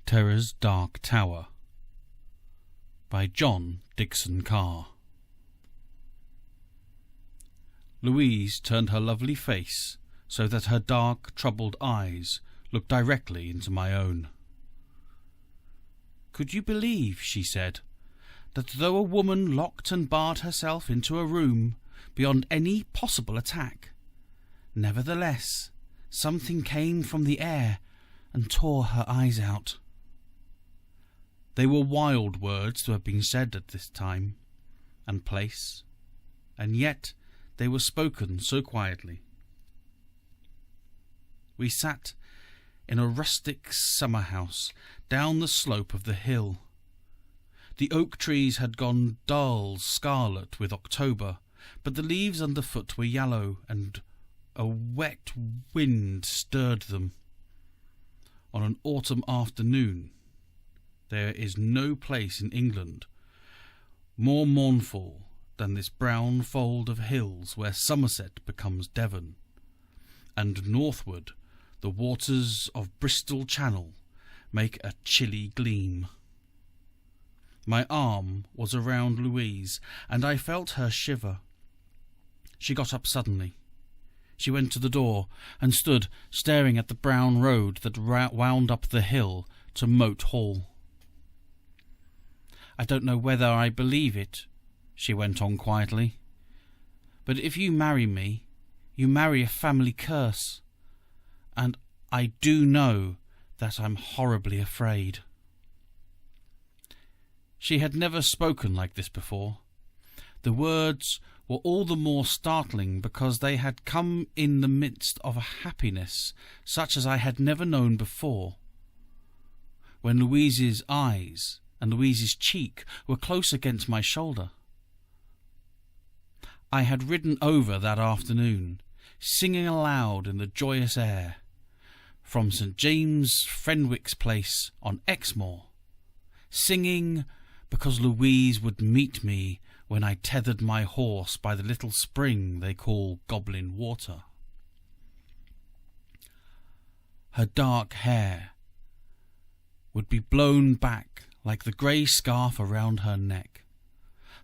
Terror's Dark Tower by John Dickson Carr. Louise turned her lovely face so that her dark, troubled eyes looked directly into my own. "Could you believe," she said, "that though a woman locked and barred herself into a room beyond any possible attack, nevertheless something came from the air and tore her eyes out?" They were wild words to have been said at this time and place, and yet they were spoken so quietly. We sat in a rustic summer house down the slope of the hill. The oak trees had gone dull scarlet with October, but the leaves underfoot were yellow, and a wet wind stirred them. On an autumn afternoon, there is no place in England more mournful than this brown fold of hills where Somerset becomes Devon, and northward the waters of Bristol Channel make a chilly gleam. My arm was around Louise, and I felt her shiver. She got up suddenly. She went to the door and stood staring at the brown road that wound up the hill to Moat Hall. "I don't know whether I believe it," she went on quietly, "but if you marry me, you marry a family curse, and I do know that I'm horribly afraid." She had never spoken like this before. The words were all the more startling because they had come in the midst of a happiness such as I had never known before. When Louise's eyes and Louise's cheek were close against my shoulder. I had ridden over that afternoon, singing aloud in the joyous air, from St. James Fenwick's place on Exmoor, singing because Louise would meet me when I tethered my horse by the little spring they call Goblin Water. Her dark hair would be blown back like the grey scarf around her neck,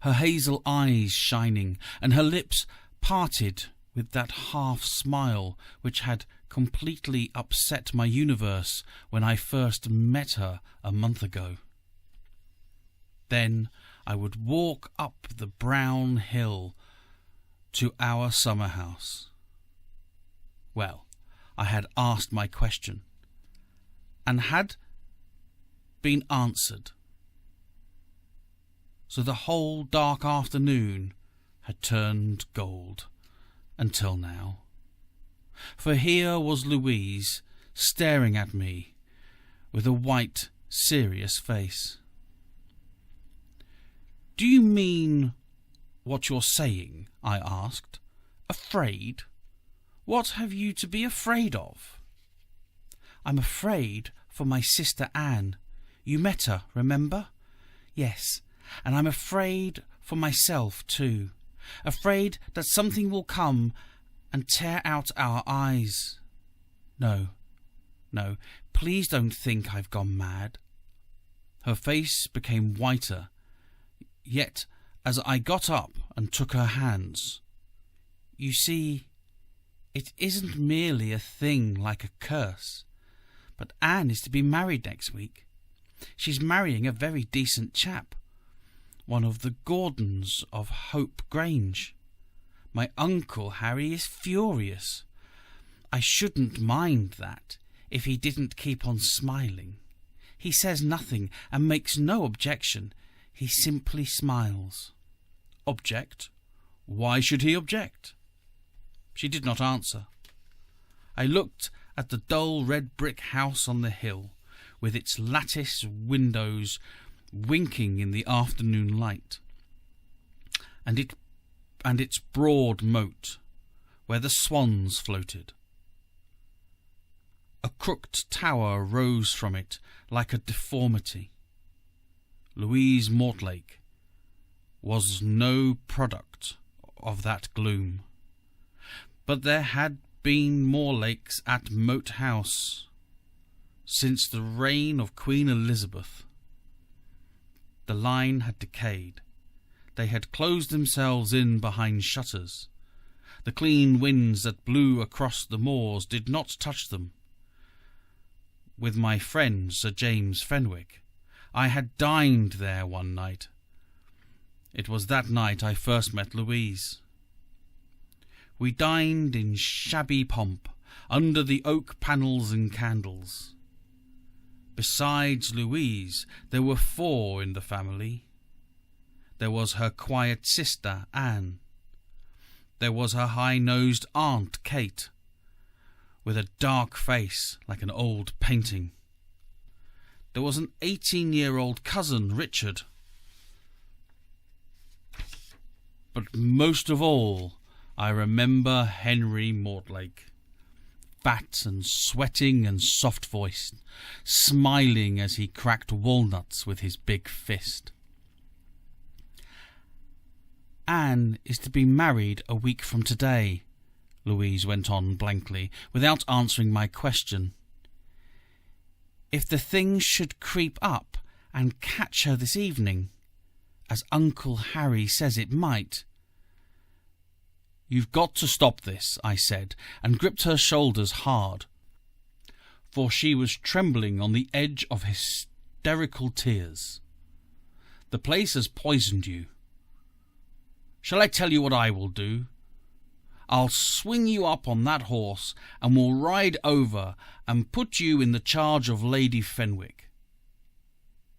her hazel eyes shining, and her lips parted with that half-smile which had completely upset my universe when I first met her a month ago. Then I would walk up the brown hill to our summer house. Well, I had asked my question, and had been answered. So the whole dark afternoon had turned gold until now. For here was Louise staring at me with a white, serious face. "Do you mean what you're saying?" I asked. "Afraid? What have you to be afraid of?" "I'm afraid for my sister Anne. You met her, remember?" "Yes, and I'm afraid for myself too. Afraid that something will come and tear out our eyes. No, please don't think I've gone mad." Her face became whiter, yet as I got up and took her hands, "You see, it isn't merely a thing like a curse, but Anne is to be married next week. She's marrying a very decent chap, one of the Gordons of Hope Grange. My uncle Harry is furious. I shouldn't mind that if he didn't keep on smiling. He says nothing and makes no objection. He simply smiles." "Object? Why should he object?" She did not answer. I looked at the dull red brick house on the hill, with its lattice windows winking in the afternoon light, and its broad moat, where the swans floated. A crooked tower rose from it like a deformity. Louise Mortlake was no product of that gloom, but there had been more lakes at Moat House. since the reign of Queen Elizabeth. The line had decayed. They had closed themselves in behind shutters. The clean winds that blew across the moors did not touch them. With my friend Sir James Fenwick, I had dined there one night. It was that night I first met Louise. We dined in shabby pomp, under the oak panels and candles. Besides Louise, there were 4 in the family. There was her quiet sister, Anne. There was her high-nosed aunt, Kate, with a dark face like an old painting. There was an 18-year-old cousin, Richard. But most of all, I remember Henry Mortlake, fat and sweating and soft-voiced, smiling as he cracked walnuts with his big fist. Anne is to be married a week from today, Louise went on blankly, without answering my question. If the thing should creep up and catch her this evening, as Uncle Harry says it might. "You've got to stop this," I said, and gripped her shoulders hard, for she was trembling on the edge of hysterical tears. "The place has poisoned you. Shall I tell you what I will do? I'll swing you up on that horse, and we'll ride over and put you in the charge of Lady Fenwick.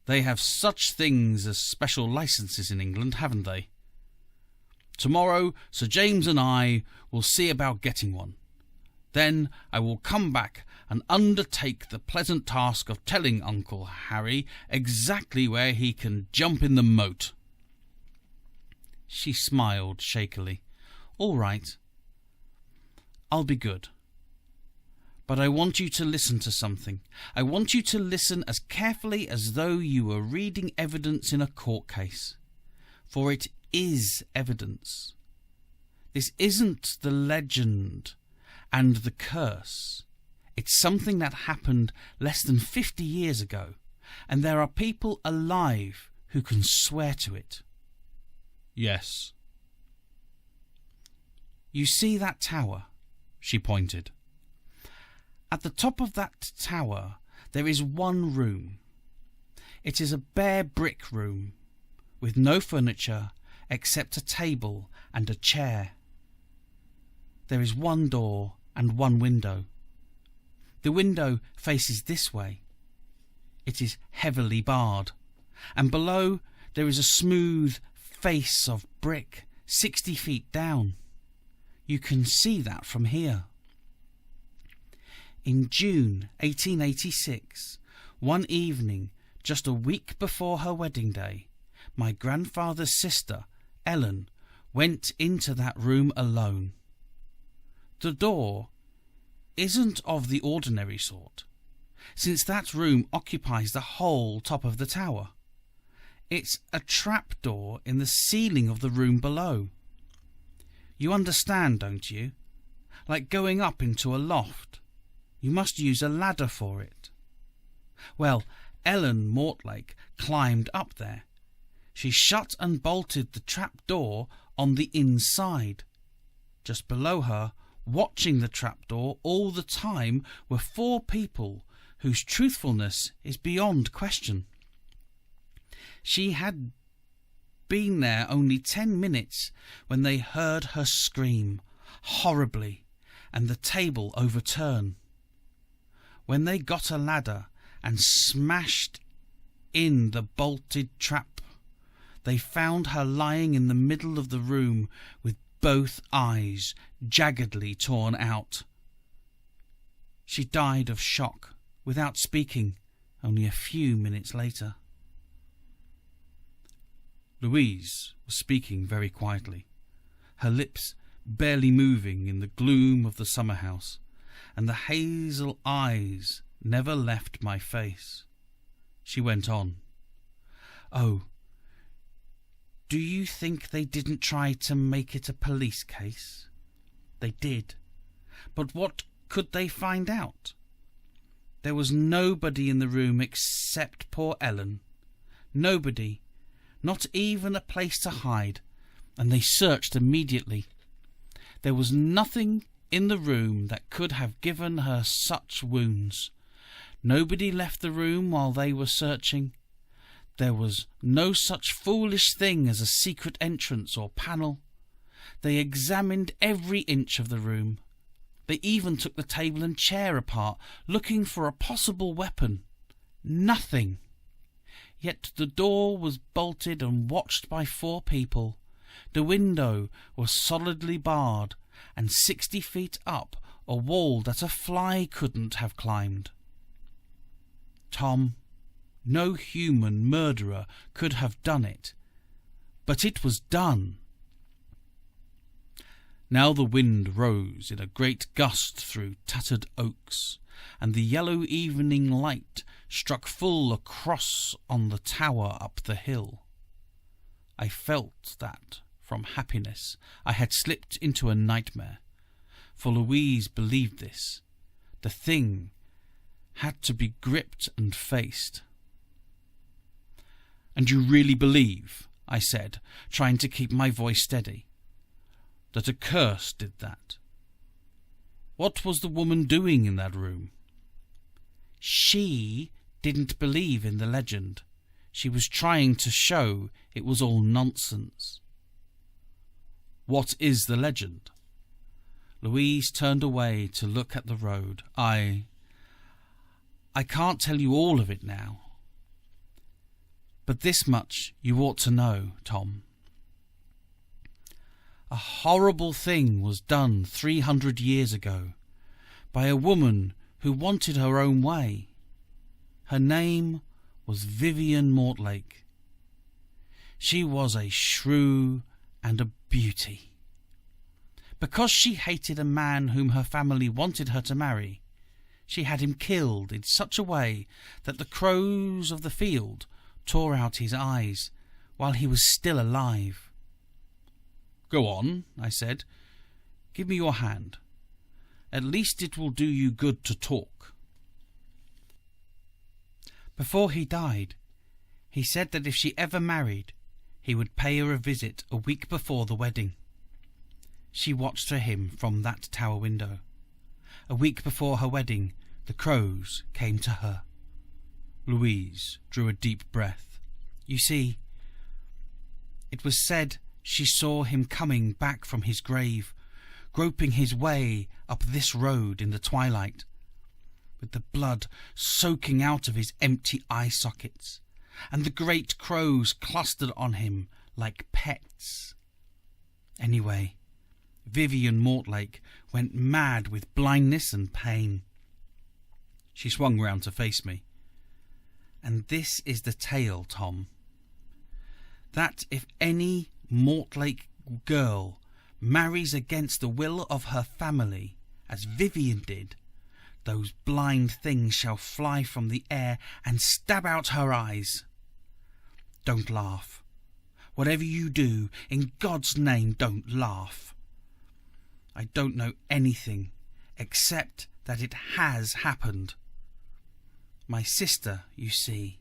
They have such things as special licenses in England, haven't they? Tomorrow Sir James and I will see about getting one. Then I will come back and undertake the pleasant task of telling Uncle Harry exactly where he can jump in the moat." She smiled shakily. "All right. I'll be good. But I want you to listen to something. I want you to listen as carefully as though you were reading evidence in a court case. For it is evidence. This isn't the legend and the curse. It's something that happened less than 50 years ago, and there are people alive who can swear to it." "Yes." "You see that tower?" She pointed. "At the top of that tower there is one room. It is a bare brick room, with no furniture except a table and a chair. There is one door and one window. The window faces this way. It is heavily barred, and below there is a smooth face of brick 60 feet down. You can see that from here. In June 1886, one evening, just a week before her wedding day, my grandfather's sister, Ellen, went into that room alone. The door isn't of the ordinary sort, since that room occupies the whole top of the tower. It's a trapdoor in the ceiling of the room below. You understand, don't you? Like going up into a loft. You must use a ladder for it. Well, Ellen Mortlake climbed up there. She shut and bolted the trapdoor on the inside. Just below her, watching the trapdoor all the time, were 4 people whose truthfulness is beyond question. She had been there only 10 minutes when they heard her scream horribly and the table overturn. When they got a ladder and smashed in the bolted trap, they found her lying in the middle of the room with both eyes jaggedly torn out. She died of shock without speaking only a few minutes later." Louise was speaking very quietly, her lips barely moving in the gloom of the summer house, and the hazel eyes never left my face. She went on. "Oh, do you think they didn't try to make it a police case? They did. But what could they find out? There was nobody in the room except poor Ellen. Nobody, not even a place to hide, and they searched immediately. There was nothing in the room that could have given her such wounds. Nobody left the room while they were searching. There was no such foolish thing as a secret entrance or panel. They examined every inch of the room. They even took the table and chair apart, looking for a possible weapon. Nothing. Yet the door was bolted and watched by 4 people. The window was solidly barred, and 60 feet up a wall that a fly couldn't have climbed. Tom, no human murderer could have done it, but it was done. Now the wind rose in a great gust through tattered oaks, and the yellow evening light struck full across on the tower up the hill. I felt that, from happiness, I had slipped into a nightmare, for Louise believed this. The thing had to be gripped and faced. "And you really believe," I said, trying to keep my voice steady, "that a curse did that? What was the woman doing in that room?" "She didn't believe in the legend. She was trying to show it was all nonsense." "What is the legend?" Louise turned away to look at the road. I can't tell you all of it now. But this much you ought to know, Tom. A horrible thing was done 300 years ago by a woman who wanted her own way. Her name was Vivian Mortlake. She was a shrew and a beauty. Because she hated a man whom her family wanted her to marry, she had him killed in such a way that the crows of the field tore out his eyes while he was still alive. "Go on," I said. "Give me your hand. At least it will do you good to talk." Before he died, he said that if she ever married, he would pay her a visit a week before the wedding. She watched for him from that tower window. A week before her wedding, the crows came to her. Louise drew a deep breath. You see, it was said she saw him coming back from his grave, groping his way up this road in the twilight, with the blood soaking out of his empty eye sockets, and the great crows clustered on him like pets. Anyway, Vivian Mortlake went mad with blindness and pain. She swung round to face me. "And this is the tale, Tom. That if any Mortlake girl marries against the will of her family, as Vivian did, those blind things shall fly from the air and stab out her eyes. Don't laugh. Whatever you do, in God's name, don't laugh. I don't know anything except that it has happened. My sister, you see,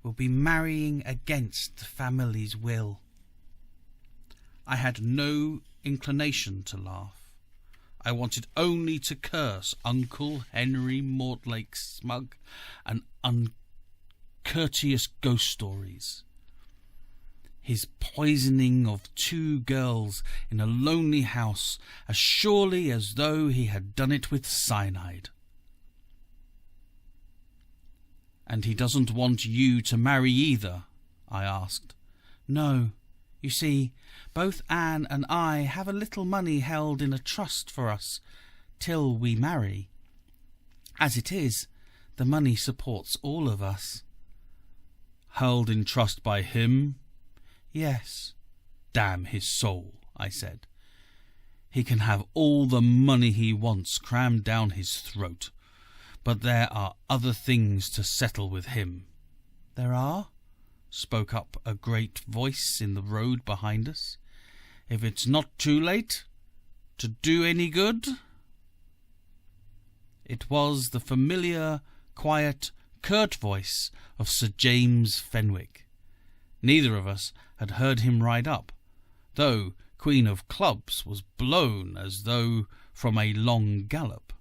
will be marrying against the family's will." I had no inclination to laugh. I wanted only to curse Uncle Henry Mortlake's smug and uncourteous ghost stories. His poisoning of 2 girls in a lonely house as surely as though he had done it with cyanide. "And he doesn't want you to marry either?" I asked. "No. You see, both Anne and I have a little money held in a trust for us till we marry. As it is, the money supports all of us." "Held in trust by him?" "Yes." "Damn his soul," I said. "He can have all the money he wants crammed down his throat, but there are other things to settle with him." "There are?" spoke up a great voice in the road behind us. "If it's not too late to do any good." It was the familiar quiet, curt voice of Sir James Fenwick. Neither of us had heard him ride up, though Queen of Clubs was blown as though from a long gallop.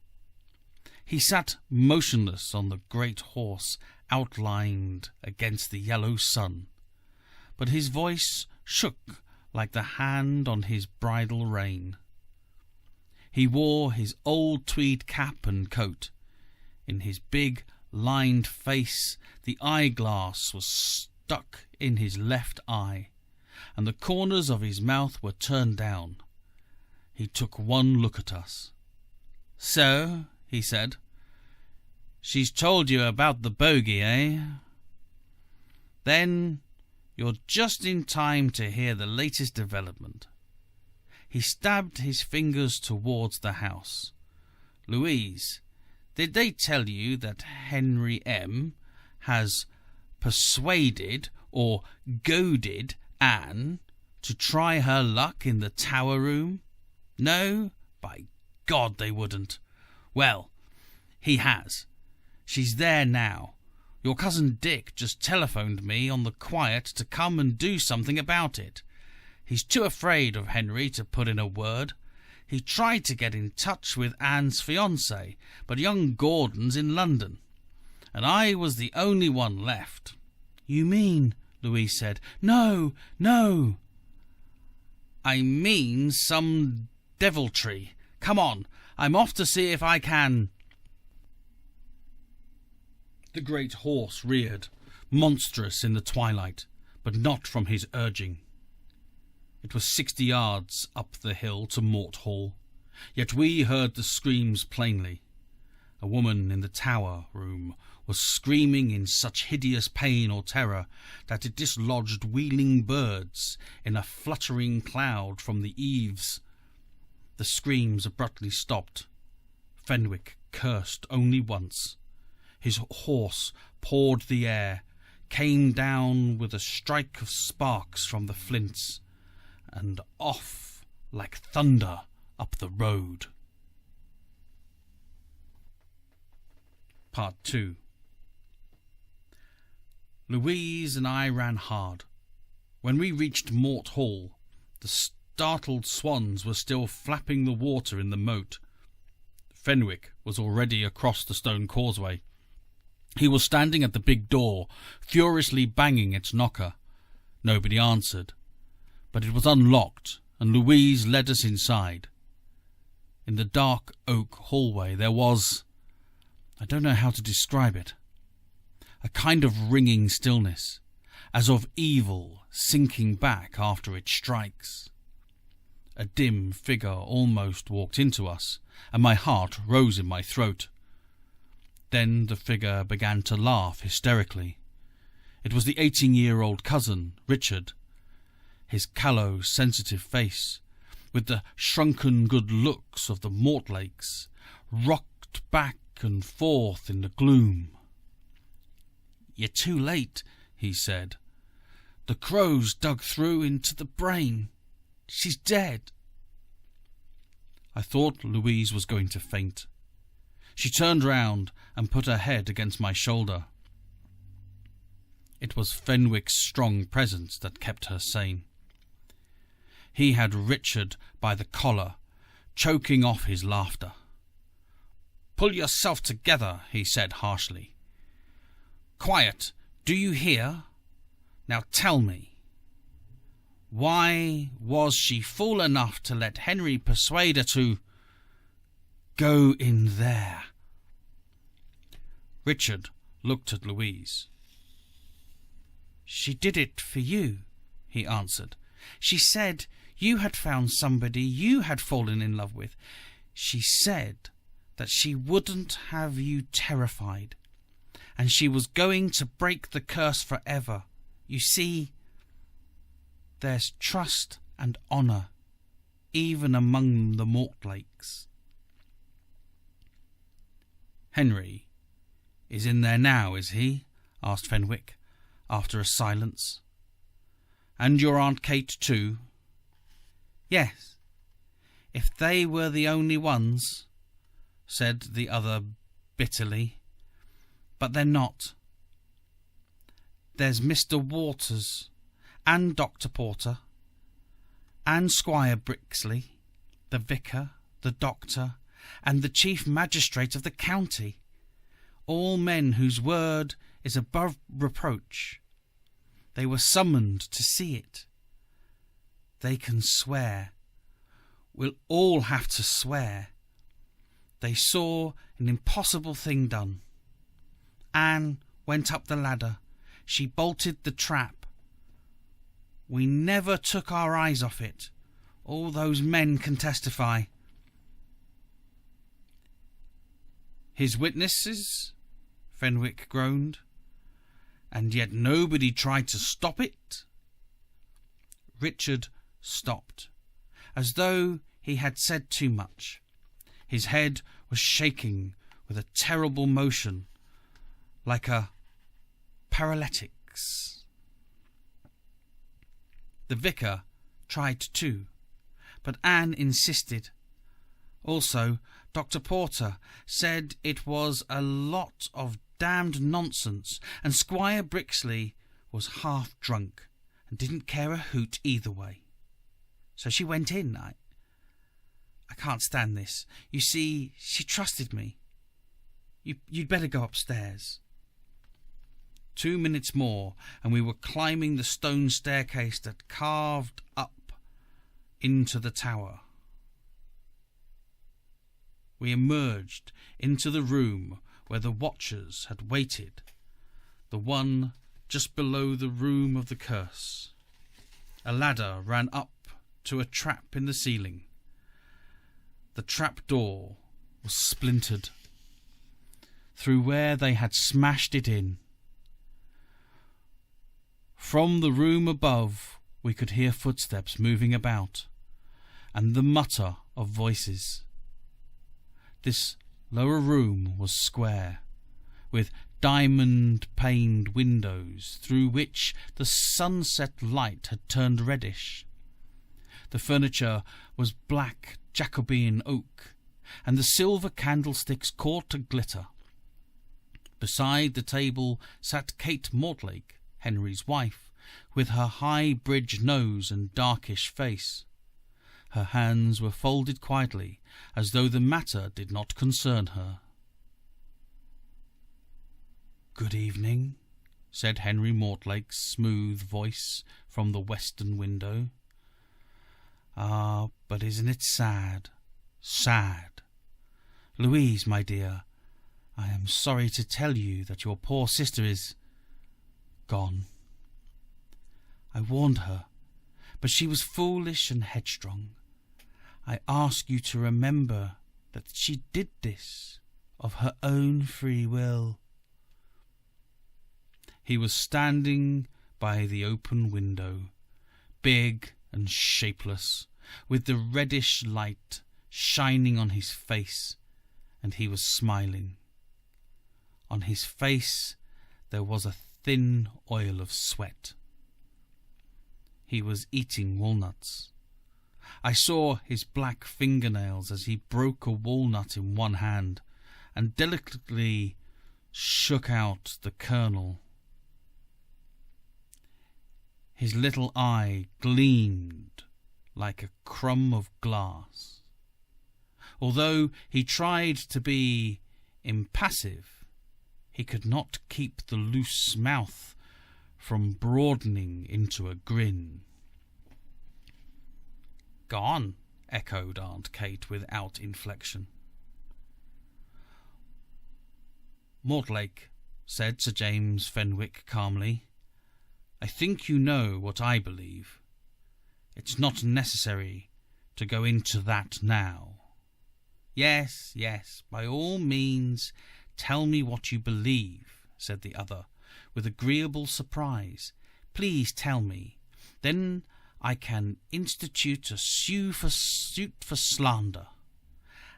He sat motionless on the great horse outlined against the yellow sun, but his voice shook like the hand on his bridle rein. He wore his old tweed cap and coat. In his big, lined face the eyeglass was stuck in his left eye, and the corners of his mouth were turned down. He took one look at us. "So," he said, "she's told you about the bogey, eh? Then you're just in time to hear the latest development." He stabbed his fingers towards the house. "Louise, did they tell you that Henry M. has persuaded or goaded Anne to try her luck in the tower room? No? By God, they wouldn't. Well, he has. She's there now. Your cousin Dick just telephoned me on the quiet to come and do something about it. He's too afraid of Henry to put in a word. He tried to get in touch with Anne's fiancé, but young Gordon's in London, and I was the only one left." "You mean," Louise said. "No, no." "I mean some deviltry. Come on, I'm off to see if I can—" The great horse reared, monstrous in the twilight, but not from his urging. It was 60 yards up the hill to Mort Hall, yet we heard the screams plainly. A woman in the tower room was screaming in such hideous pain or terror that it dislodged wheeling birds in a fluttering cloud from the eaves. The screams abruptly stopped. Fenwick cursed only once. His horse pawed the air, came down with a strike of sparks from the flints, and off like thunder up the road. Part 2. Louise and I ran hard. When we reached Mort Hall, the startled swans were still flapping the water in the moat. Fenwick was already across the stone causeway. He was standing at the big door, furiously banging its knocker. Nobody answered, but it was unlocked, and Louise led us inside. In the dark oak hallway there was— I don't know how to describe it— a kind of ringing stillness, as of evil sinking back after it strikes. A dim figure almost walked into us, and my heart rose in my throat. Then the figure began to laugh hysterically. It was the 18-year-old cousin, Richard. His callow, sensitive face, with the shrunken good looks of the Mortlakes, rocked back and forth in the gloom. "You're too late," he said. "The crows dug through into the brain. She's dead." I thought Louise was going to faint. She turned round and put her head against my shoulder. It was Fenwick's strong presence that kept her sane. He had Richard by the collar, choking off his laughter. "Pull yourself together," he said harshly. "Quiet, do you hear? Now tell me, why was she fool enough to let Henry persuade her to go in there?" Richard looked at Louise. "She did it for you," he answered. "She said you had found somebody you had fallen in love with. She said that she wouldn't have you terrified, and she was going to break the curse forever. You see, there's trust and honour, even among the Mortlakes." "Henry is in there now, is he?" asked Fenwick, after a silence. "And your Aunt Kate too?" "Yes, if they were the only ones," said the other bitterly. but they're not. There's Mr. Waters, and Dr. Porter, and Squire Brixley, the vicar, the doctor, and the chief magistrate of the county, all men whose word is above reproach. They were summoned to see it. They can swear. We'll all have to swear. They saw an impossible thing done. Anne went up the ladder. She bolted the trap. We never took our eyes off it. All those men can testify. His witnesses, Fenwick groaned, and yet nobody tried to stop it. Richard stopped, as though he had said too much. His head was shaking with a terrible motion, like a paralytic's. The vicar tried too, but Anne insisted. Also, Dr. Porter said it was a lot of damned nonsense, and Squire Brixley was half drunk and didn't care a hoot either way. So she went in. I can't stand this. You see, she trusted me. You'd better go upstairs. 2 minutes more, and we were climbing the stone staircase that carved up into the tower. We emerged into the room where the watchers had waited, the one just below the room of the curse. A ladder ran up to a trap in the ceiling. The trap door was splintered through where they had smashed it in. From the room above we could hear footsteps moving about, and the mutter of voices. This lower room was square, with diamond-paned windows through which the sunset light had turned reddish. The furniture was black Jacobean oak, and the silver candlesticks caught a glitter. Beside the table sat Kate Mortlake, Henry's wife, with her high bridge nose and darkish face. Her hands were folded quietly, as though the matter did not concern her. "Good evening," said Henry Mortlake's smooth voice from the western window. "Ah, but isn't it sad, sad? Louise, my dear, I am sorry to tell you that your poor sister is gone. I warned her, but she was foolish and headstrong. I ask you to remember that she did this of her own free will." He was standing by the open window, big and shapeless, with the reddish light shining on his face, and he was smiling. On his face there was a thin oil of sweat. He was eating walnuts. I saw his black fingernails as he broke a walnut in one hand and delicately shook out the kernel. His little eye gleamed like a crumb of glass. Although he tried to be impassive, he could not keep the loose mouth from broadening into a grin. "Gone," echoed Aunt Kate without inflection. "Mortlake," said Sir James Fenwick calmly, "I think you know what I believe. It's not necessary to go into that now." "Yes, yes, by all means tell me what you believe," said the other, with agreeable surprise. "Please tell me. Then I can institute a suit for slander,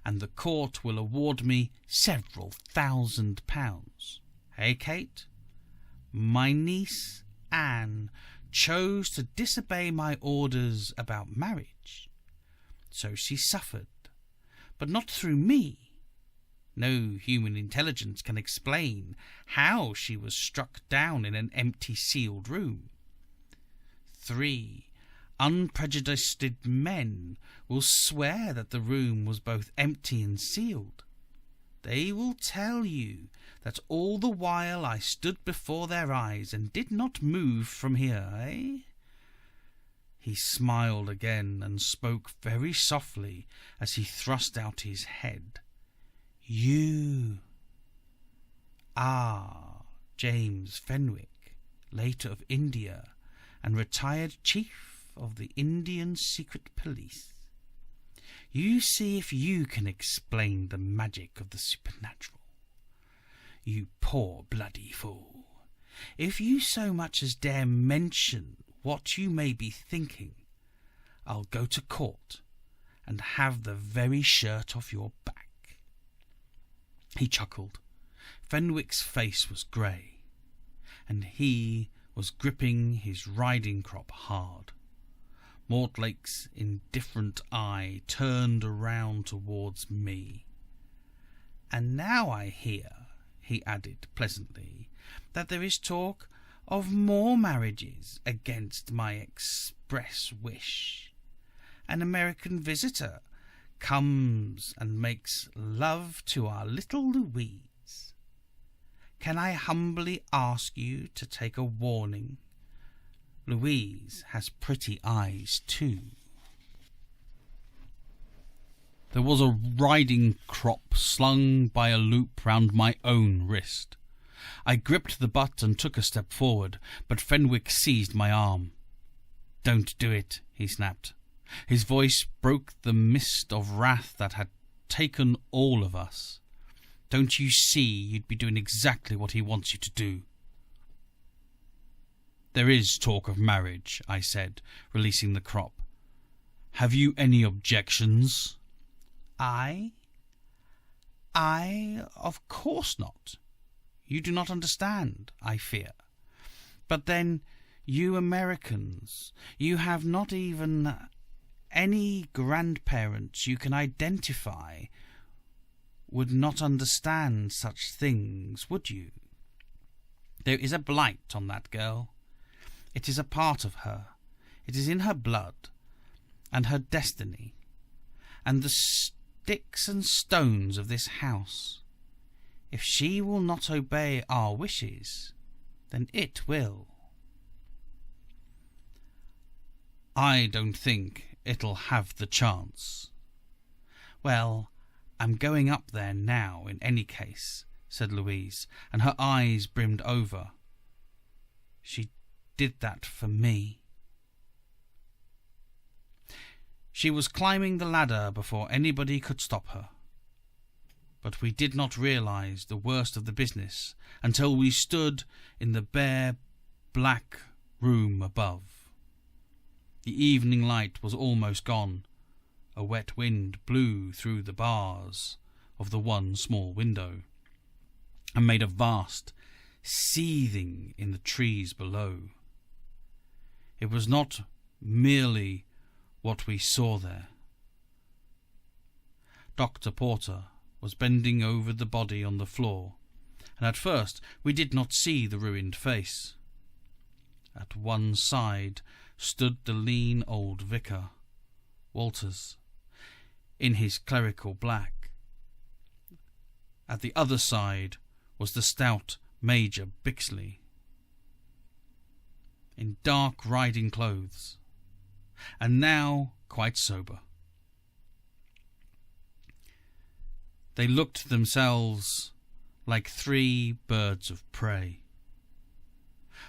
and the court will award me several £1,000. Eh, Kate? My niece Anne chose to disobey my orders about marriage, so she suffered, but not through me. No human intelligence can explain how she was struck down in an empty, sealed room. 3 unprejudiced men will swear that the room was both empty and sealed. They will tell you that all the while I stood before their eyes and did not move from here, eh?" He smiled again and spoke very softly as he thrust out his head. "You are James Fenwick, later of India, and retired chief of the Indian Secret Police. You see if you can explain the magic of the supernatural. You poor bloody fool. If you so much as dare mention what you may be thinking, I'll go to court and have the very shirt off your back." He chuckled. Fenwick's face was grey, and he was gripping his riding crop hard. Mortlake's indifferent eye turned around towards me. "And now I hear," he added pleasantly, "that there is talk of more marriages against my express wish. An American visitor comes and makes love to our little Louise. Can I humbly ask you to take a warning? Louise has pretty eyes too." There was a riding crop slung by a loop round my own wrist. I gripped the butt and took a step forward, but Fenwick seized my arm. "Don't do it," he snapped. His voice broke the mist of wrath that had taken all of us. "Don't you see you'd be doing exactly what he wants you to do?" "There is talk of marriage," I said, releasing the crop. "Have you any objections?" I, of course not. You do not understand, I fear. But then, you Americans, you have not even any grandparents you can identify would not understand such things, would you? There is a blight on that girl. It is a part of her. It is in her blood and her destiny, and the sticks and stones of this house. If she will not obey our wishes, then it will. I don't think it'll have the chance. Well, I'm going up there now in any case, said Louise, and her eyes brimmed over. She did that for me. She was climbing the ladder before anybody could stop her. But we did not realize the worst of the business until we stood in the bare, black room above. The evening light was almost gone. A wet wind blew through the bars of the one small window and made a vast seething in the trees below. It was not merely what we saw there. Dr. Porter was bending over the body on the floor, and at first we did not see the ruined face. At one side stood the lean old vicar, Walters, in his clerical black. At the other side was the stout Major Bixley, in dark riding clothes, and now quite sober. They looked themselves like three birds of prey.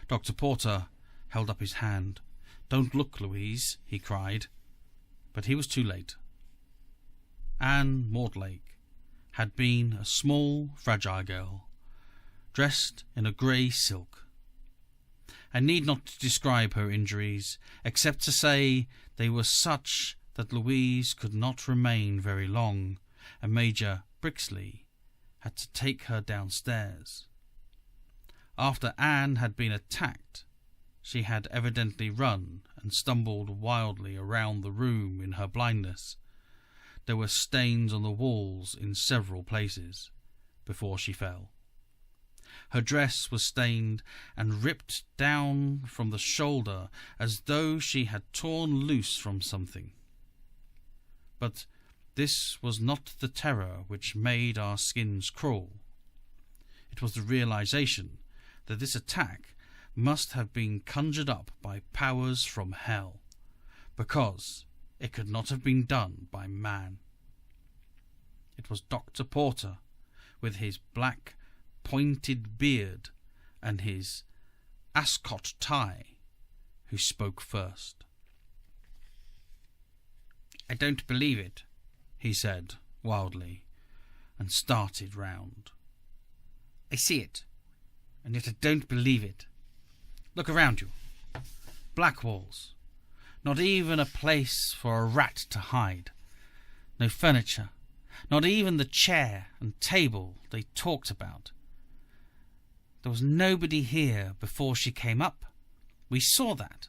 Dr. Porter held up his hand. "Don't look, Louise," he cried. But he was too late. Anne Mortlake had been a small, fragile girl, dressed in a grey silk. I need not describe her injuries, except to say they were such that Louise could not remain very long, and Major Brixley had to take her downstairs. After Anne had been attacked, she had evidently run and stumbled wildly around the room in her blindness. There were stains on the walls in several places. before she fell. Her dress was stained and ripped down from the shoulder as though she had torn loose from something. But this was not the terror which made our skins crawl. It was the realization that this attack must have been conjured up by powers from hell, because it could not have been done by man. It was Dr. Porter, with his black, pointed beard and his ascot tie, who spoke first. "I don't believe it," he said wildly, and started round. "I see it, and yet I don't believe it. Look around you. Black walls. Not even a place for a rat to hide. No furniture. Not even the chair and table they talked about. There was nobody here before she came up. We saw that.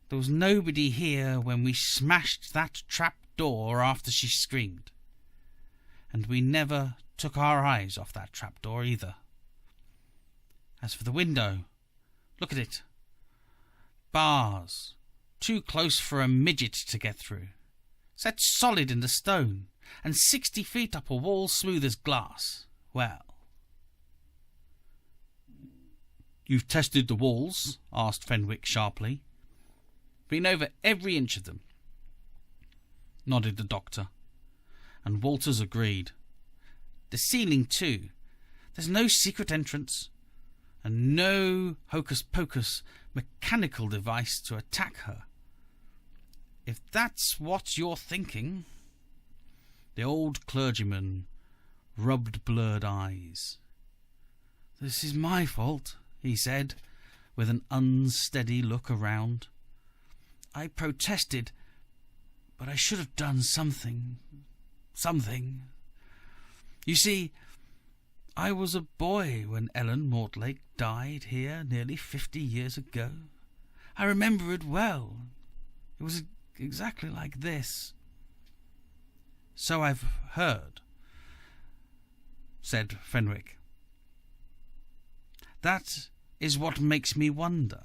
There was nobody here when we smashed that trap door after she screamed. And we never took our eyes off that trap door either. As for the window, look at it. Bars, too close for a midget to get through. Set solid in the stone, and 60 feet up a wall smooth as glass. Well." "You've tested the walls?" asked Fenwick sharply. "Been over every inch of them," nodded the doctor, and Walters agreed. "The ceiling too. There's no secret entrance, and no hocus-pocus mechanical device to attack her. If that's what you're thinking." The old clergyman rubbed blurred eyes. "This is my fault," he said, with an unsteady look around. "I protested, but I should have done something. You see, I was a boy when Ellen Mortlake died here nearly 50 years ago. I remember it well. It was exactly like this." "So I've heard," said Fenwick. "That is what makes me wonder.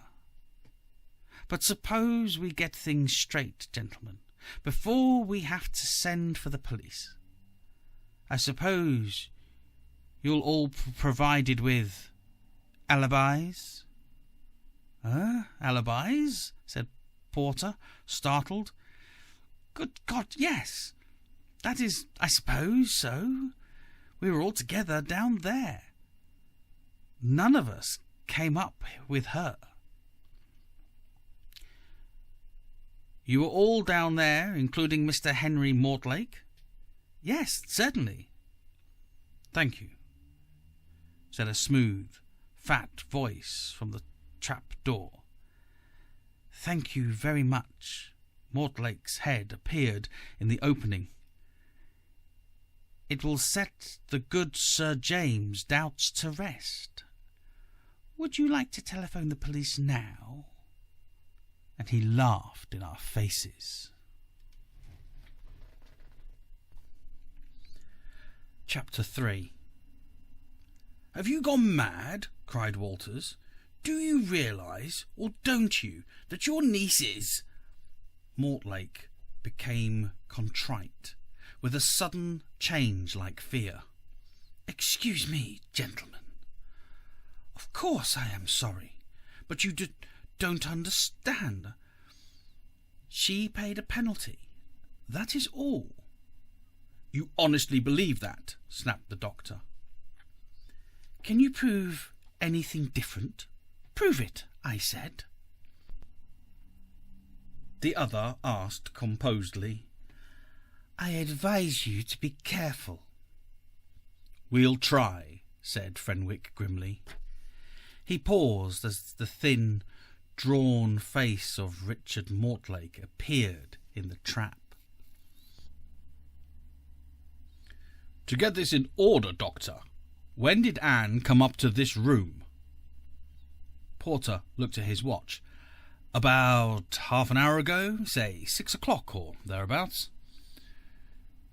But suppose we get things straight, gentlemen, before we have to send for the police. I suppose you'll all provided with alibis?" "Alibis?" said Porter, startled. "Good God, yes. That is, I suppose so. We were all together down there. None of us came up with her." "You were all down there, including Mr. Henry Mortlake?" "Yes, certainly." "Thank you," said a smooth, fat voice from the trap door. "Thank you very much." Mortlake's head appeared in the opening. "It will set the good Sir James' doubts to rest. Would you like to telephone the police now?" And he laughed in our faces. Chapter 3. "Have you gone mad?" cried Walters. "Do you realise, or don't you, that your niece is—" Mortlake became contrite, with a sudden change like fear. "Excuse me, gentlemen. Of course I am sorry, but you don't understand. She paid a penalty. That is all." "You honestly believe that?" snapped the doctor. "Can you prove anything different? Prove it, I said." The other asked composedly, "I advise you to be careful." "We'll try," said Fenwick grimly. He paused as the thin, drawn face of Richard Mortlake appeared in the trap. "To get this in order, Doctor, when did Anne come up to this room?" Porter looked at his watch. "About half an hour ago, say 6 o'clock or thereabouts."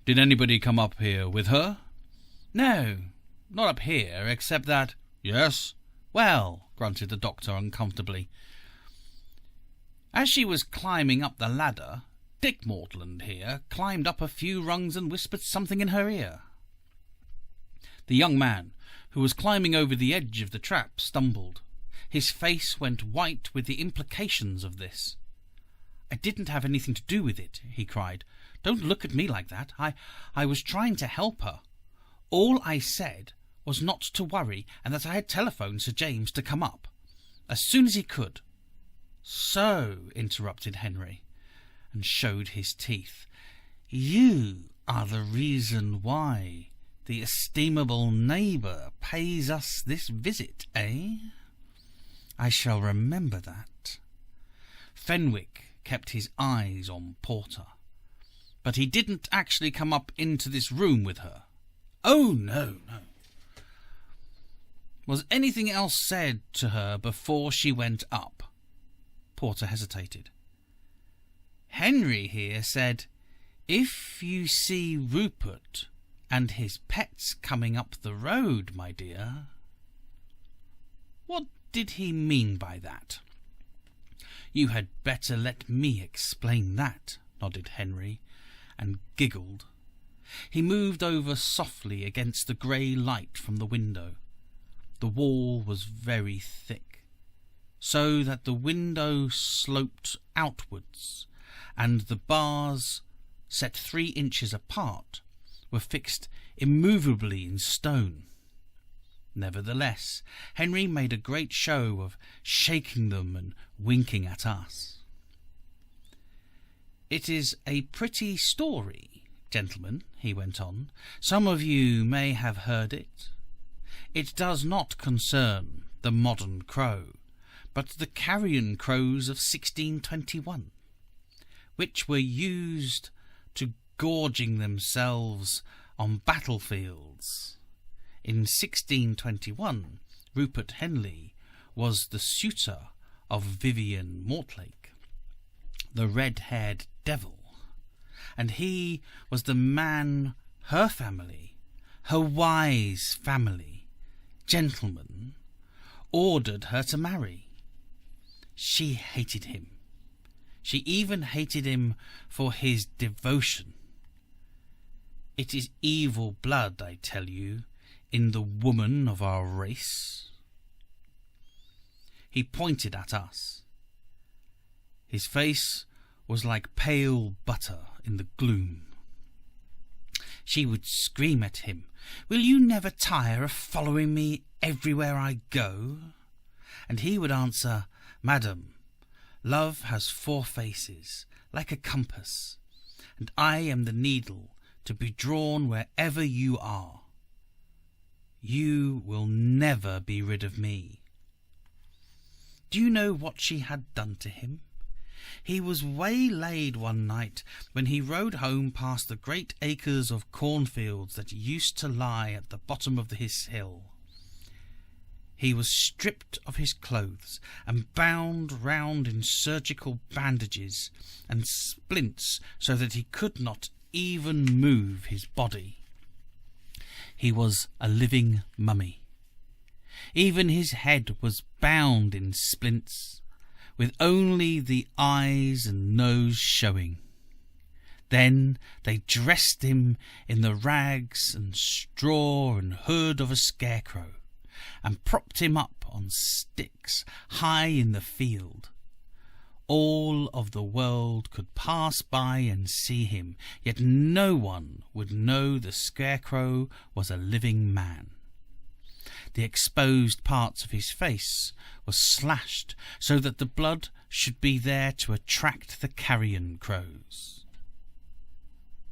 "Did anybody come up here with her?" "No, not up here, except that—" "Yes?" "Well," grunted the doctor uncomfortably, "as she was climbing up the ladder, Dick Mortland here climbed up a few rungs and whispered something in her ear." The young man, who was climbing over the edge of the trap, stumbled. His face went white with the implications of this. "I didn't have anything to do with it," he cried. "Don't look at me like that. I was trying to help her. All I said was not to worry, and that I had telephoned Sir James to come up as soon as he could." "So," interrupted Henry, and showed his teeth, "you are the reason why the estimable neighbour pays us this visit, eh? I shall remember that." Fenwick kept his eyes on Porter. "But he didn't actually come up into this room with her?" "Oh, no. Was anything else said to her before she went up?" Porter hesitated. "Henry here said, 'If you see Rupert and his pets coming up the road, my dear.'" "What did he mean by that?" "You had better let me explain that," nodded Henry, and giggled. He moved over softly against the grey light from the window. The wall was very thick, so that the window sloped outwards, and the bars, set 3 inches apart, were fixed immovably in stone. Nevertheless, Henry made a great show of shaking them and winking at us. "It is a pretty story, gentlemen," he went on. "Some of you may have heard it. It does not concern the modern crow, but the carrion crows of 1621, which were used to gorging themselves on battlefields. In 1621, Rupert Henley was the suitor of Vivian Mortlake, the red-haired devil, and he was the man her family, her wise family, gentlemen, ordered her to marry. She hated him. She even hated him for his devotion. It is evil blood, I tell you, in the woman of our race." He pointed at us. His face was like pale butter in the gloom. She would scream at him, "Will you never tire of following me everywhere I go?" And he would answer, "Madam, love has 4 faces, like a compass, and I am the needle to be drawn wherever you are. You will never be rid of me." Do you know what she had done to him? He was waylaid one night when he rode home past the great acres of cornfields that used to lie at the bottom of his hill. He was stripped of his clothes and bound round in surgical bandages and splints so that he could not even move his body. He was a living mummy. Even his head was bound in splints, with only the eyes and nose showing. Then they dressed him in the rags and straw and hood of a scarecrow, and propped him up on sticks high in the field. All of the world could pass by and see him, yet no one would know the scarecrow was a living man. The exposed parts of his face were slashed so that the blood should be there to attract the carrion crows.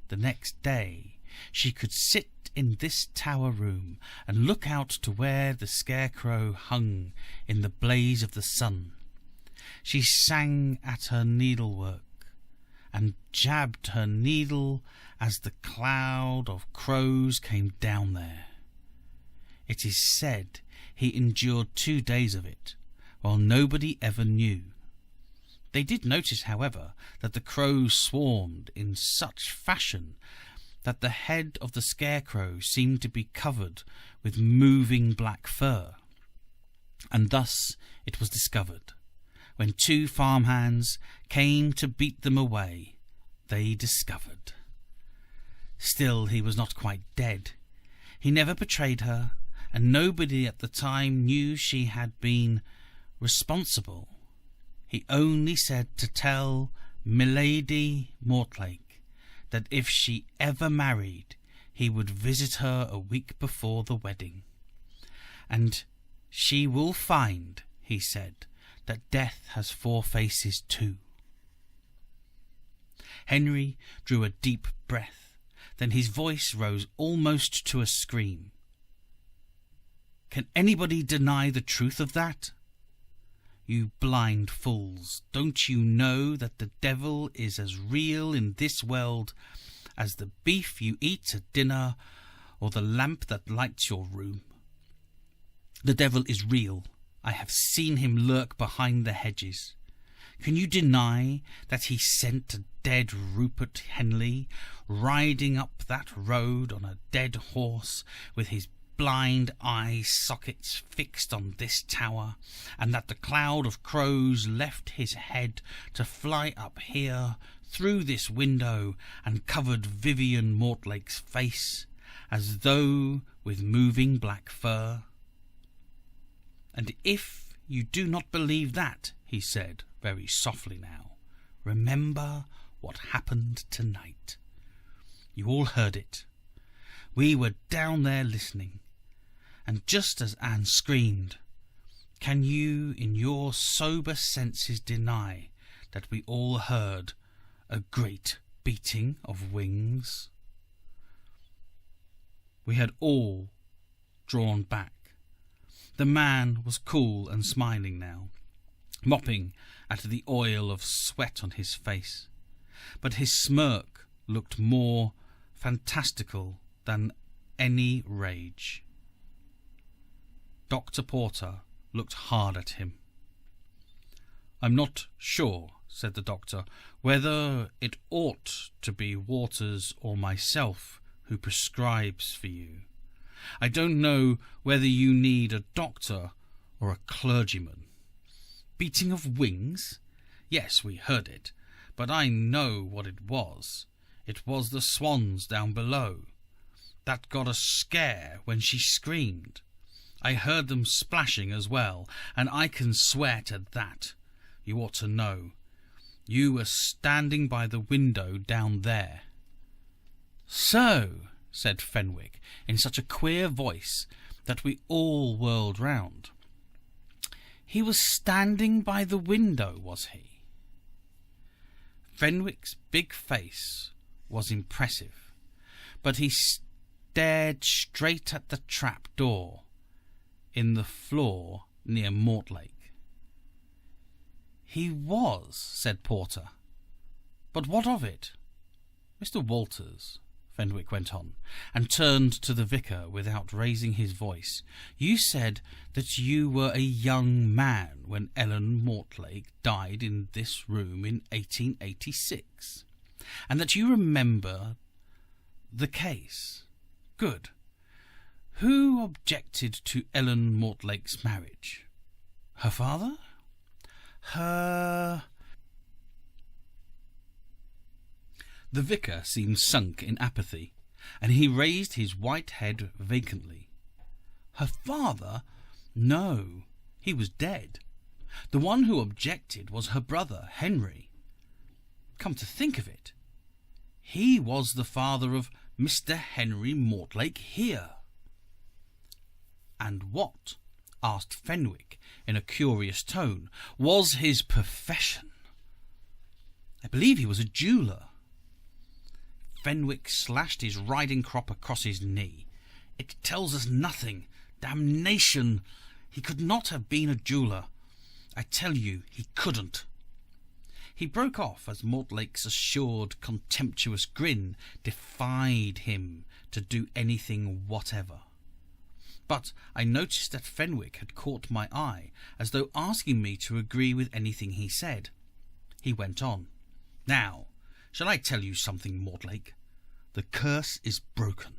The next day she could sit in this tower room and look out to where the scarecrow hung in the blaze of the sun. She sang at her needlework and jabbed her needle as the cloud of crows came down there. It is said he endured 2 days of it, while nobody ever knew. They did notice, however, that the crows swarmed in such fashion that the head of the scarecrow seemed to be covered with moving black fur. And thus it was discovered. When 2 farmhands came to beat them away, they discovered. Still, he was not quite dead. He never betrayed her, and nobody at the time knew she had been responsible. He only said to tell Milady Mortlake that if she ever married, he would visit her a week before the wedding. And she will find, he said, that death has 4 faces too. Henry drew a deep breath. Then his voice rose almost to a scream. Can anybody deny the truth of that? You blind fools, don't you know that the devil is as real in this world as the beef you eat at dinner or the lamp that lights your room? The devil is real. I have seen him lurk behind the hedges. Can you deny that he sent a dead Rupert Henley riding up that road on a dead horse with his blind eye sockets fixed on this tower, and that the cloud of crows left his head to fly up here through this window and covered Vivian Mortlake's face as though with moving black fur? And if you do not believe that, he said very softly now, remember what happened tonight. You all heard it. We were down there listening, and just as Anne screamed, can you in your sober senses deny that we all heard a great beating of wings? We had all drawn back. The man was cool and smiling now, mopping at the oil of sweat on his face, but his smirk looked more fantastical than any rage. Dr. Porter looked hard at him. I'm not sure, said the doctor, whether it ought to be Waters or myself who prescribes for you. I don't know whether you need a doctor or a clergyman. Beating of wings? Yes, we heard it, but I know what it was. It was the swans down below. That got a scare when she screamed. I heard them splashing as well, and I can swear to that. You ought to know. You were standing by the window down there. So, said Fenwick, in such a queer voice that we all whirled round. He was standing by the window, was he? Fenwick's big face was impressive, but he stared straight at the trap door in the floor near Mortlake. He was, said Porter. But what of it? Mr. Walters, Fenwick went on, and turned to the vicar without raising his voice. You said that you were a young man when Ellen Mortlake died in this room in 1886, and that you remember the case. Good. Who objected to Ellen Mortlake's marriage? Her father? Her... The vicar seemed sunk in apathy, and he raised his white head vacantly. Her father? No, he was dead. The one who objected was her brother, Henry. Come to think of it, he was the father of Mr. Henry Mortlake here. And what, asked Fenwick in a curious tone, was his profession? I believe he was a jeweller. Fenwick slashed his riding crop across his knee. It tells us nothing. Damnation! He could not have been a jeweller. I tell you, he couldn't. He broke off as Mortlake's assured, contemptuous grin defied him to do anything whatever. But I noticed that Fenwick had caught my eye, as though asking me to agree with anything he said. He went on. Now, shall I tell you something, Mortlake? The curse is broken.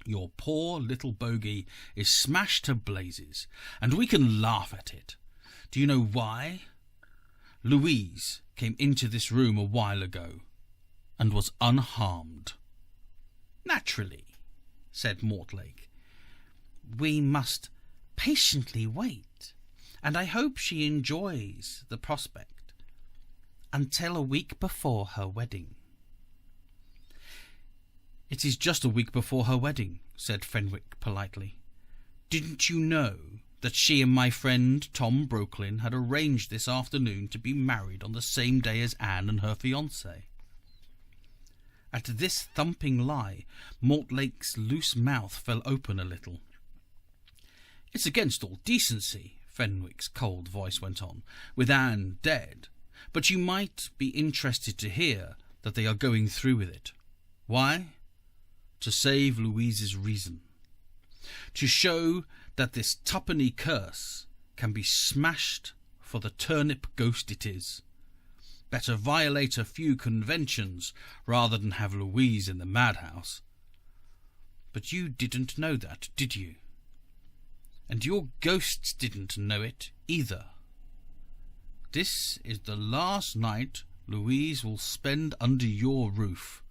Your poor little bogey is smashed to blazes, and we can laugh at it. Do you know why? Louise came into this room a while ago, and was unharmed. Naturally, said Mortlake. We must patiently wait, and I hope she enjoys the prospect until a week before her wedding. It is just a week before her wedding, said Fenwick politely. Didn't you know that she and my friend Tom Brooklyn had arranged this afternoon to be married on the same day as Anne and her fiancé? At this thumping lie, Mortlake's loose mouth fell open a little. It's against all decency, Fenwick's cold voice went on, with Anne dead, but you might be interested to hear that they are going through with it. Why? To save Louise's reason. To show that this tuppenny curse can be smashed for the turnip ghost it is. Better violate a few conventions rather than have Louise in the madhouse. But you didn't know that, did you? And your ghosts didn't know it either. This is the last night Louise will spend under your roof.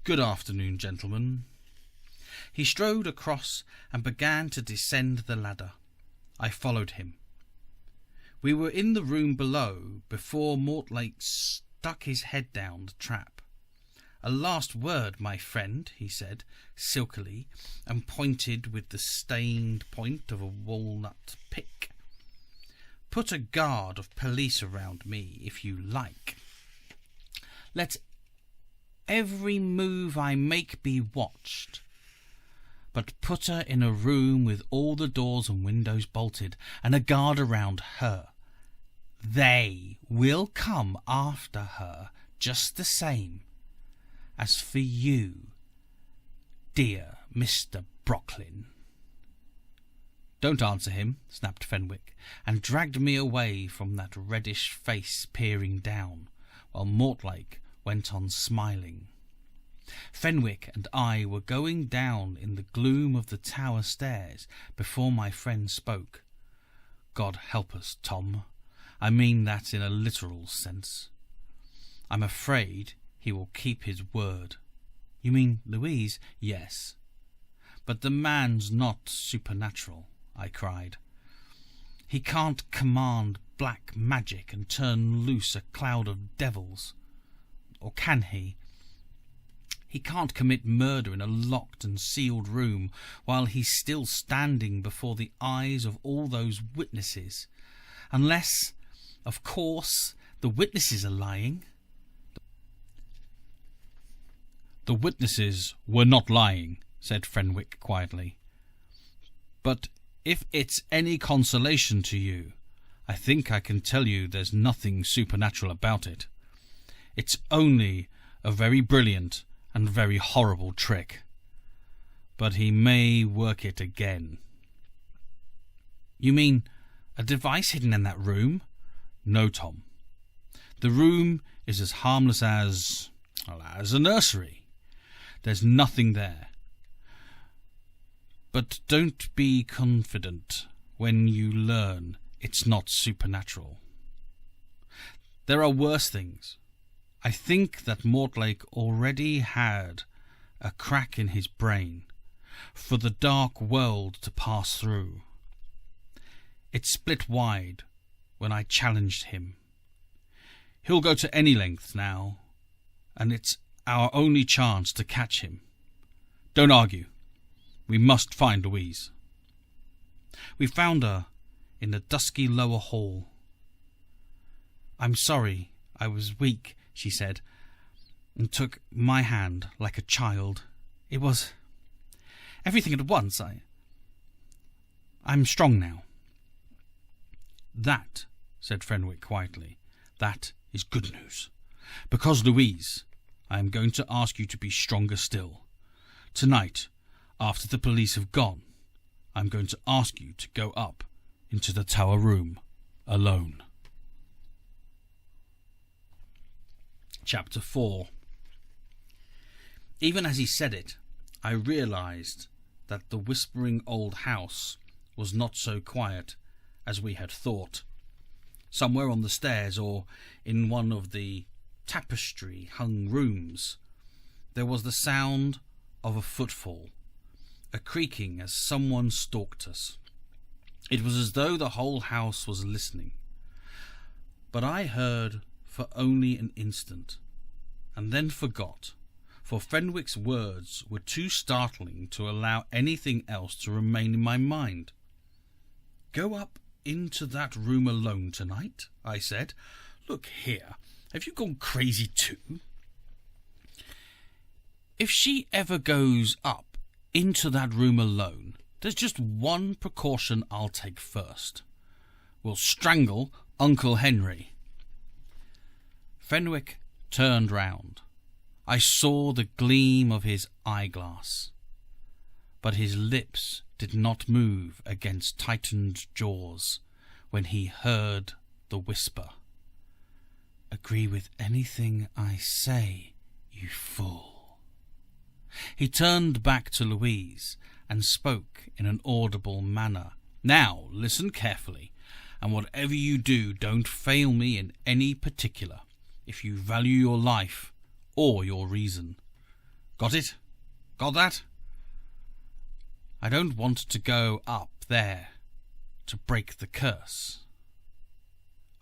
Good afternoon, gentlemen. He strode across and began to descend the ladder. I followed him. We were in the room below before Mortlake stuck his head down the trap. A last word, my friend, he said, silkily, and pointed with the stained point of a walnut pick. Put a guard of police around me, if you like. Let every move I make be watched, but put her in a room with all the doors and windows bolted, and a guard around her. They will come after her just the same. As for you, dear Mr. Brooklyn. Don't answer him, snapped Fenwick, and dragged me away from that reddish face peering down, while Mortlake went on smiling. Fenwick and I were going down in the gloom of the tower stairs before my friend spoke. God help us, Tom. I mean that in a literal sense. I'm afraid he will keep his word. You mean Louise? Yes. But the man's not supernatural, I cried. He can't command black magic and turn loose a cloud of devils. Or can he? He can't commit murder in a locked and sealed room while he's still standing before the eyes of all those witnesses. Unless, of course, the witnesses are lying. The witnesses were not lying, said Fenwick quietly. But if it's any consolation to you, I think I can tell you there's nothing supernatural about it. It's only a very brilliant and very horrible trick. But he may work it again. You mean a device hidden in that room? No, Tom. The room is as harmless as a nursery. There's nothing there. But don't be confident when you learn it's not supernatural. There are worse things. I think that Mortlake already had a crack in his brain for the dark world to pass through. It split wide when I challenged him. He'll go to any length now, and it's our only chance to catch him. Don't argue. We must find Louise. We found her in the dusky lower hall. I'm sorry, I was weak, she said, and took my hand like a child. It was everything at once. I'm strong now. That, said Fenwick quietly, that is good news. Because, Louise, I am going to ask you to be stronger still. Tonight, after the police have gone, I am going to ask you to go up into the tower room alone. Chapter 4. Even as he said it, I realized that the whispering old house was not so quiet as we had thought. Somewhere on the stairs, or in one of the tapestry-hung rooms, there was the sound of a footfall, a creaking as someone stalked us. It was as though the whole house was listening. But I heard for only an instant, and then forgot, for Fenwick's words were too startling to allow anything else to remain in my mind. "Go up into that room alone tonight?" I said. "Look here, have you gone crazy too?" "If she ever goes up into that room alone, there's just one precaution I'll take first. We'll strangle Uncle Henry." Fenwick turned round. I saw the gleam of his eyeglass, but his lips did not move against tightened jaws when he heard the whisper. "Agree with anything I say, you fool." He turned back to Louise and spoke in an audible manner. "Now, listen carefully, and whatever you do, don't fail me in any particular, if you value your life or your reason. Got it? Got that? I don't want to go up there to break the curse.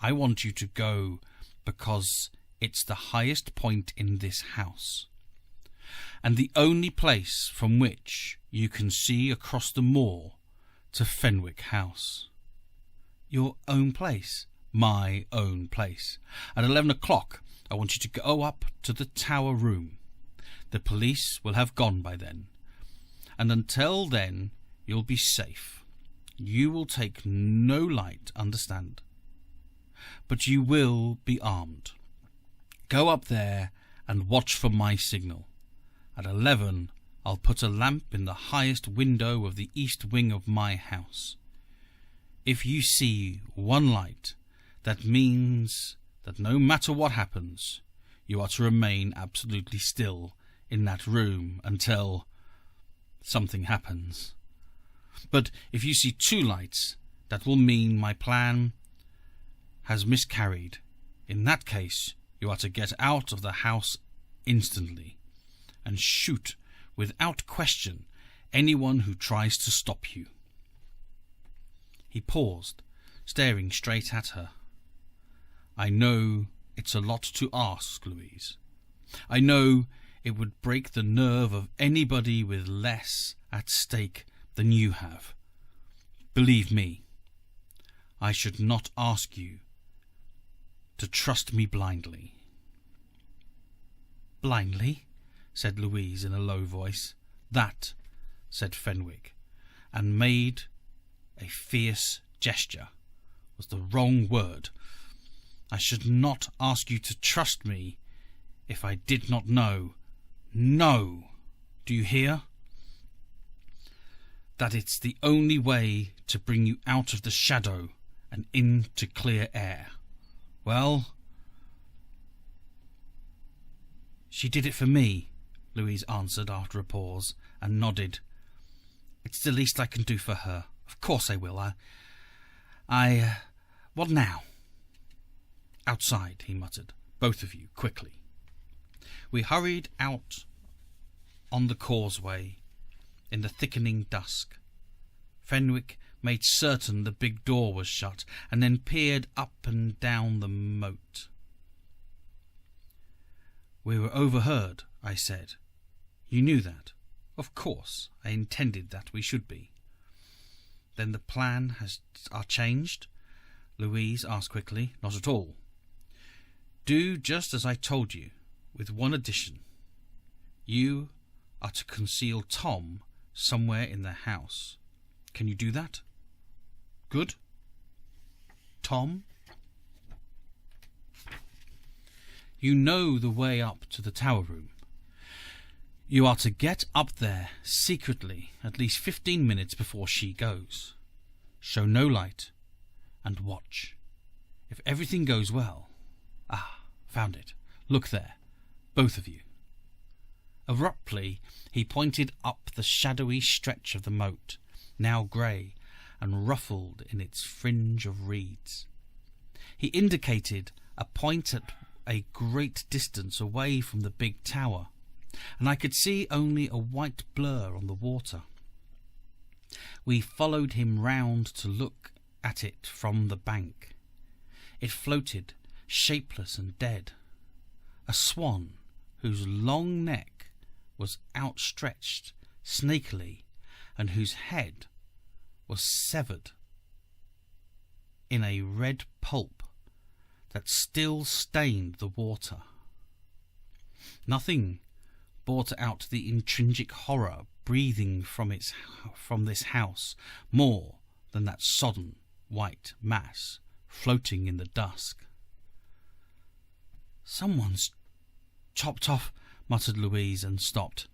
I want you to go because it's the highest point in this house, and the only place from which you can see across the moor to Fenwick House." "Your own place?" "My own place. At 11 o'clock, I want you to go up to the tower room. The police will have gone by then, and until then you'll be safe. You will take no light, understand? But you will be armed. Go up there and watch for my signal. At 11, I'll put a lamp in the highest window of the east wing of my house. If you see one light, that means that no matter what happens, you are to remain absolutely still in that room until something happens. But if you see two lights, that will mean my plan has miscarried. In that case, you are to get out of the house instantly and shoot without question anyone who tries to stop you." He paused, staring straight at her. "I know it's a lot to ask, Louise. I know it would break the nerve of anybody with less at stake than you have. Believe me, I should not ask you to trust me blindly." "Blindly?" said Louise in a low voice. "That," said Fenwick, and made a fierce gesture, "was the wrong word. I should not ask you to trust me if I did not know. No! Do you hear? That it's the only way to bring you out of the shadow and into clear air. Well, she did it for me," Louise answered after a pause, and nodded. "It's the least I can do for her. Of course I will. What now?" "Outside," he muttered. "Both of you, quickly." We hurried out on the causeway in the thickening dusk. Fenwick made certain the big door was shut, and then peered up and down the moat. "We were overheard," I said. "You knew that?" "Of course, I intended that we should be." "Then the plan are changed?" Louise asked quickly. "Not at all. Do just as I told you, with one addition. You are to conceal Tom somewhere in the house. Can you do that? Good. Tom? You know the way up to the tower room. You are to get up there secretly at least 15 minutes before she goes. Show no light and watch. If everything goes well... Ah, found it. Look there, both of you. Abruptly he pointed up the shadowy stretch of the moat, now grey and ruffled in its fringe of reeds. He indicated a point at a great distance away from the big tower, and I could see only a white blur on the water. We followed him round to look at it from the bank. It floated, shapeless and dead. A swan, whose long neck was outstretched snakily, and whose head was severed in a red pulp that still stained the water. Nothing brought out the intrinsic horror breathing from this house more than that sodden white mass floating in the dusk. "Someone's chopped off," muttered Louise, and stopped.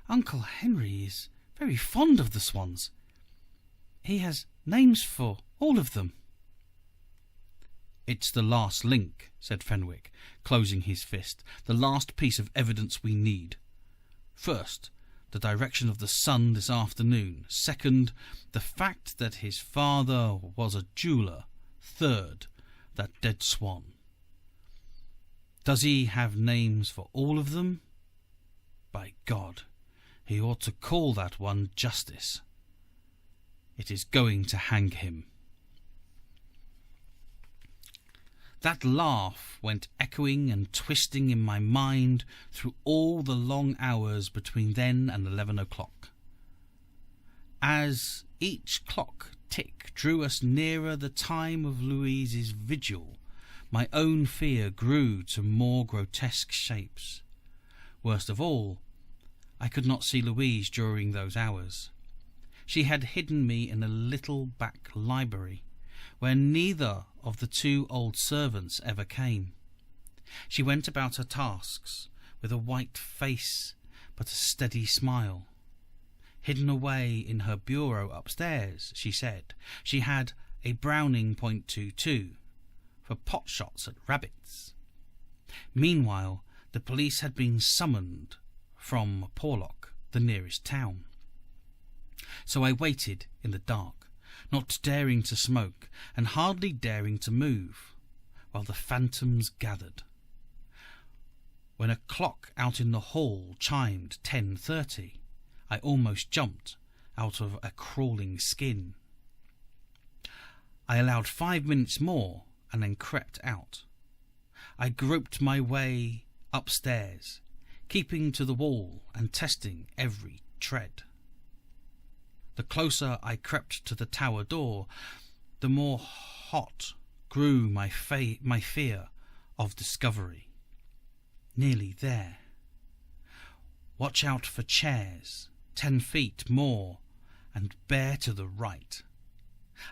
"Uncle Henry is very fond of the swans. He has names for all of them." "It's the last link," said Fenwick, closing his fist. "The last piece of evidence we need. First, the direction of the sun this afternoon. Second, the fact that his father was a jeweller. Third, that dead swan. Does he have names for all of them? By God, he ought to call that one Justice. It is going to hang him." That laugh went echoing and twisting in my mind through all the long hours between then and 11 o'clock. As each clock tick drew us nearer the time of Louise's vigil, my own fear grew to more grotesque shapes. Worst of all, I could not see Louise during those hours. She had hidden me in a little back library, where neither of the two old servants ever came. She went about her tasks with a white face but a steady smile. Hidden away in her bureau upstairs, she said, she had a Browning .22 for pot shots at rabbits. Meanwhile, the police had been summoned from Porlock, the nearest town. So I waited in the dark, not daring to smoke and hardly daring to move, while the phantoms gathered. When a clock out in the hall chimed 10:30, I almost jumped out of a crawling skin. I allowed 5 minutes more and then crept out. I groped my way upstairs, keeping to the wall and testing every tread. The closer I crept to the tower door, the more hot grew my fear of discovery. Nearly there. Watch out for chairs, 10 feet more, and bear to the right.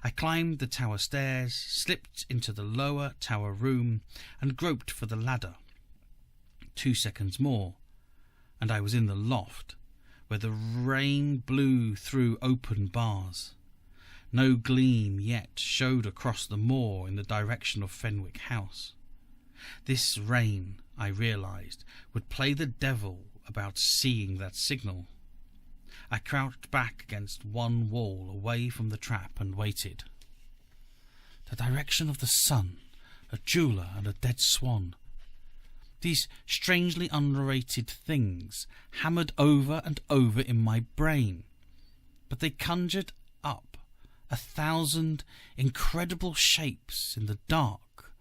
I climbed the tower stairs, slipped into the lower tower room, and groped for the ladder. 2 seconds more, and I was in the loft, where the rain blew through open bars. No gleam yet showed across the moor in the direction of Fenwick House. This rain, I realised, would play the devil about seeing that signal. I crouched back against one wall away from the trap and waited. The direction of the sun, a jeweller and a dead swan. These strangely underrated things hammered over and over in my brain, but they conjured up 1,000 incredible shapes in the dark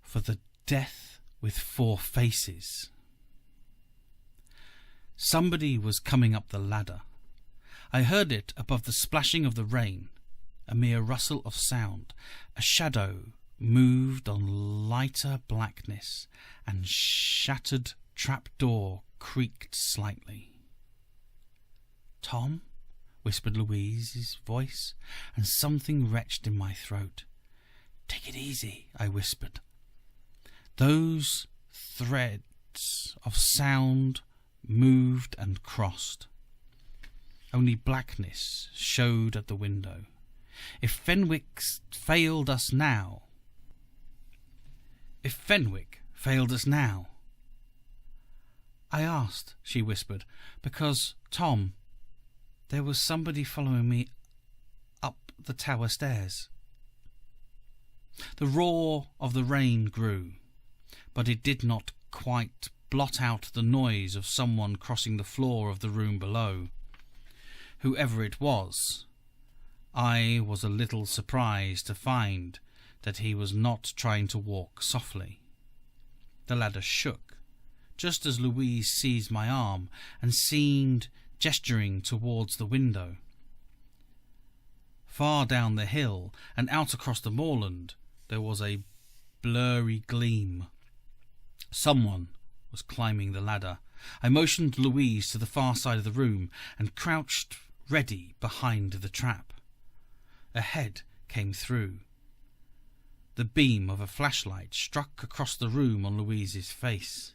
for the death with 4 faces. Somebody was coming up the ladder. I heard it above the splashing of the rain, a mere rustle of sound. A shadow moved on lighter blackness, and shattered trapdoor creaked slightly. "Tom?" whispered Louise's voice, and something retched in my throat. "Take it easy," I whispered. Those threads of sound moved and crossed. Only blackness showed at the window. If Fenwick failed us now, "I asked," she whispered, "because, Tom, there was somebody following me up the tower stairs." The roar of the rain grew, but it did not quite blot out the noise of someone crossing the floor of the room below. Whoever it was, I was a little surprised to find that he was not trying to walk softly. The ladder shook, just as Louise seized my arm and seemed gesturing towards the window. Far down the hill and out across the moorland there was a blurry gleam. Someone was climbing the ladder. I motioned Louise to the far side of the room and crouched ready behind the trap. A head came through. The beam of a flashlight struck across the room on Louise's face.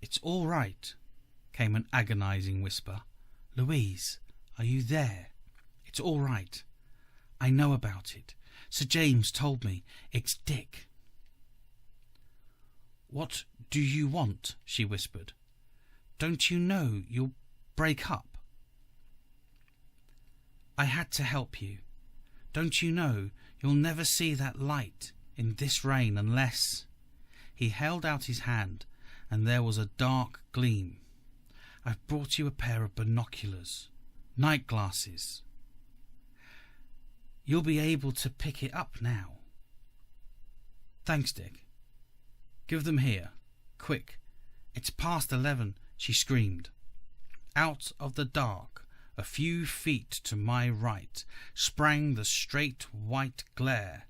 "It's all right," came an agonizing whisper. "Louise, are you there? It's all right. I know about it. Sir James told me. It's Dick." "What do you want?" she whispered. "Don't you know you'll break up?" "I had to help you. Don't you know you'll never see that light in this rain unless—" He held out his hand, and there was a dark gleam. "I've brought you a pair of binoculars, night glasses. You'll be able to pick it up now." "Thanks, Dick. Give them here. Quick. It's past 11, she screamed. Out of the dark, a few feet to my right, sprang the straight white glare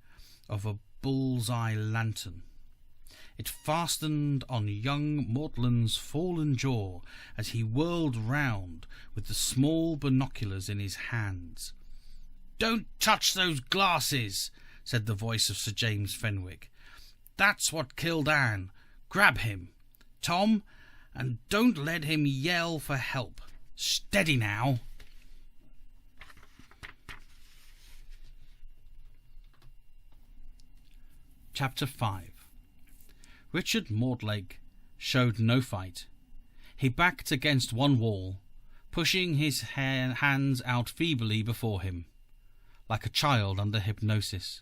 of a bull's-eye lantern. It fastened on young Mortland's fallen jaw as he whirled round with the small binoculars in his hands. "Don't touch those glasses," said the voice of Sir James Fenwick. "That's what killed Anne. Grab him, Tom, and don't let him yell for help. Steady now." Chapter 5. Richard Mortlake showed no fight. He backed against one wall, pushing his hands out feebly before him, like a child under hypnosis.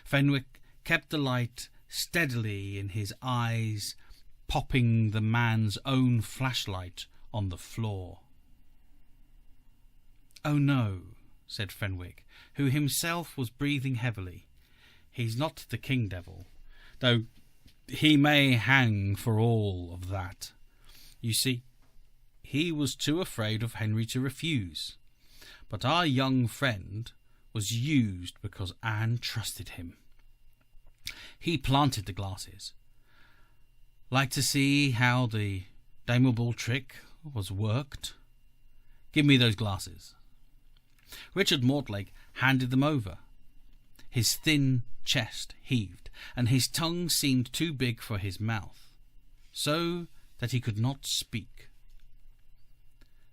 Fenwick kept the light steadily in his eyes, popping the man's own flashlight on the floor. "Oh no," said Fenwick, who himself was breathing heavily. "He's not the King Devil, though he may hang for all of that. You see, he was too afraid of Henry to refuse, but our young friend was used because Anne trusted him. He planted the glasses. Like to see how the damnable trick was worked? Give me those glasses." Richard Mortlake handed them over. His thin chest heaved, and his tongue seemed too big for his mouth, so that he could not speak.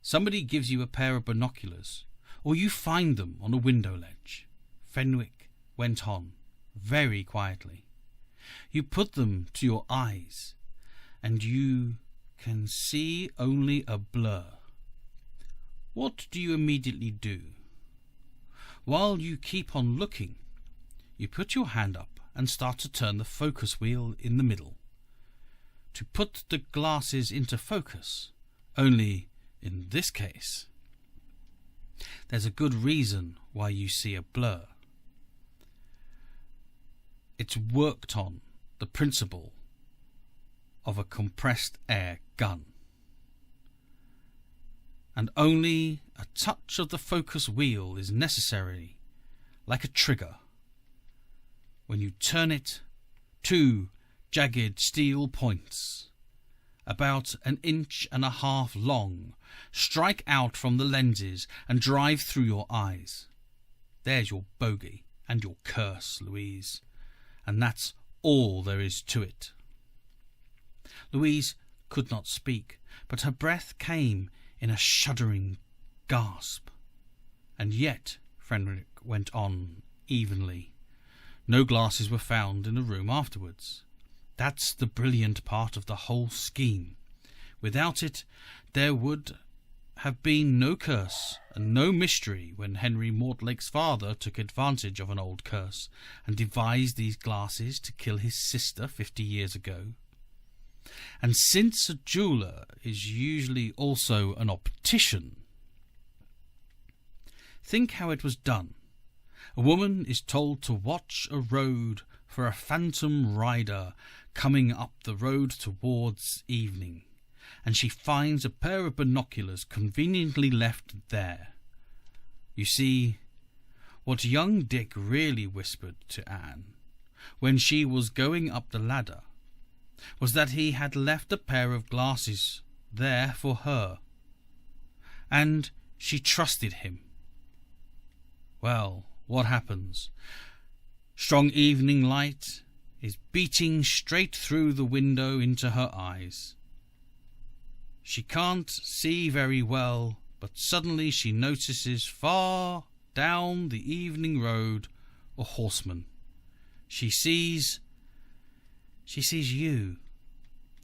"Somebody gives you a pair of binoculars, or you find them on a window ledge," Fenwick went on, very quietly. "You put them to your eyes, and you can see only a blur. What do you immediately do? While you keep on looking, you put your hand up and start to turn the focus wheel in the middle, to put the glasses into focus, only in this case there's a good reason why you see a blur. It's worked on the principle of a compressed air gun, and only a touch of the focus wheel is necessary, like a trigger. When you turn it, 2 jagged steel points, about 1.5 inches long, strike out from the lenses and drive through your eyes. There's your bogey and your curse, Louise, and that's all there is to it." Louise could not speak, but her breath came in a shuddering gasp. "And yet," Fenwick went on evenly, "no glasses were found in the room afterwards. That's the brilliant part of the whole scheme. Without it, there would have been no curse and no mystery when Henry Mortlake's father took advantage of an old curse and devised these glasses to kill his sister 50 years ago. And since a jeweller is usually also an optician, think how it was done. A woman is told to watch a road for a phantom rider coming up the road towards evening, and she finds a pair of binoculars conveniently left there. You see, what young Dick really whispered to Anne, when she was going up the ladder, was that he had left a pair of glasses there for her, and she trusted him. Well, what happens? Strong evening light is beating straight through the window into her eyes. She can't see very well, but suddenly she notices far down the evening road a horseman. She sees you,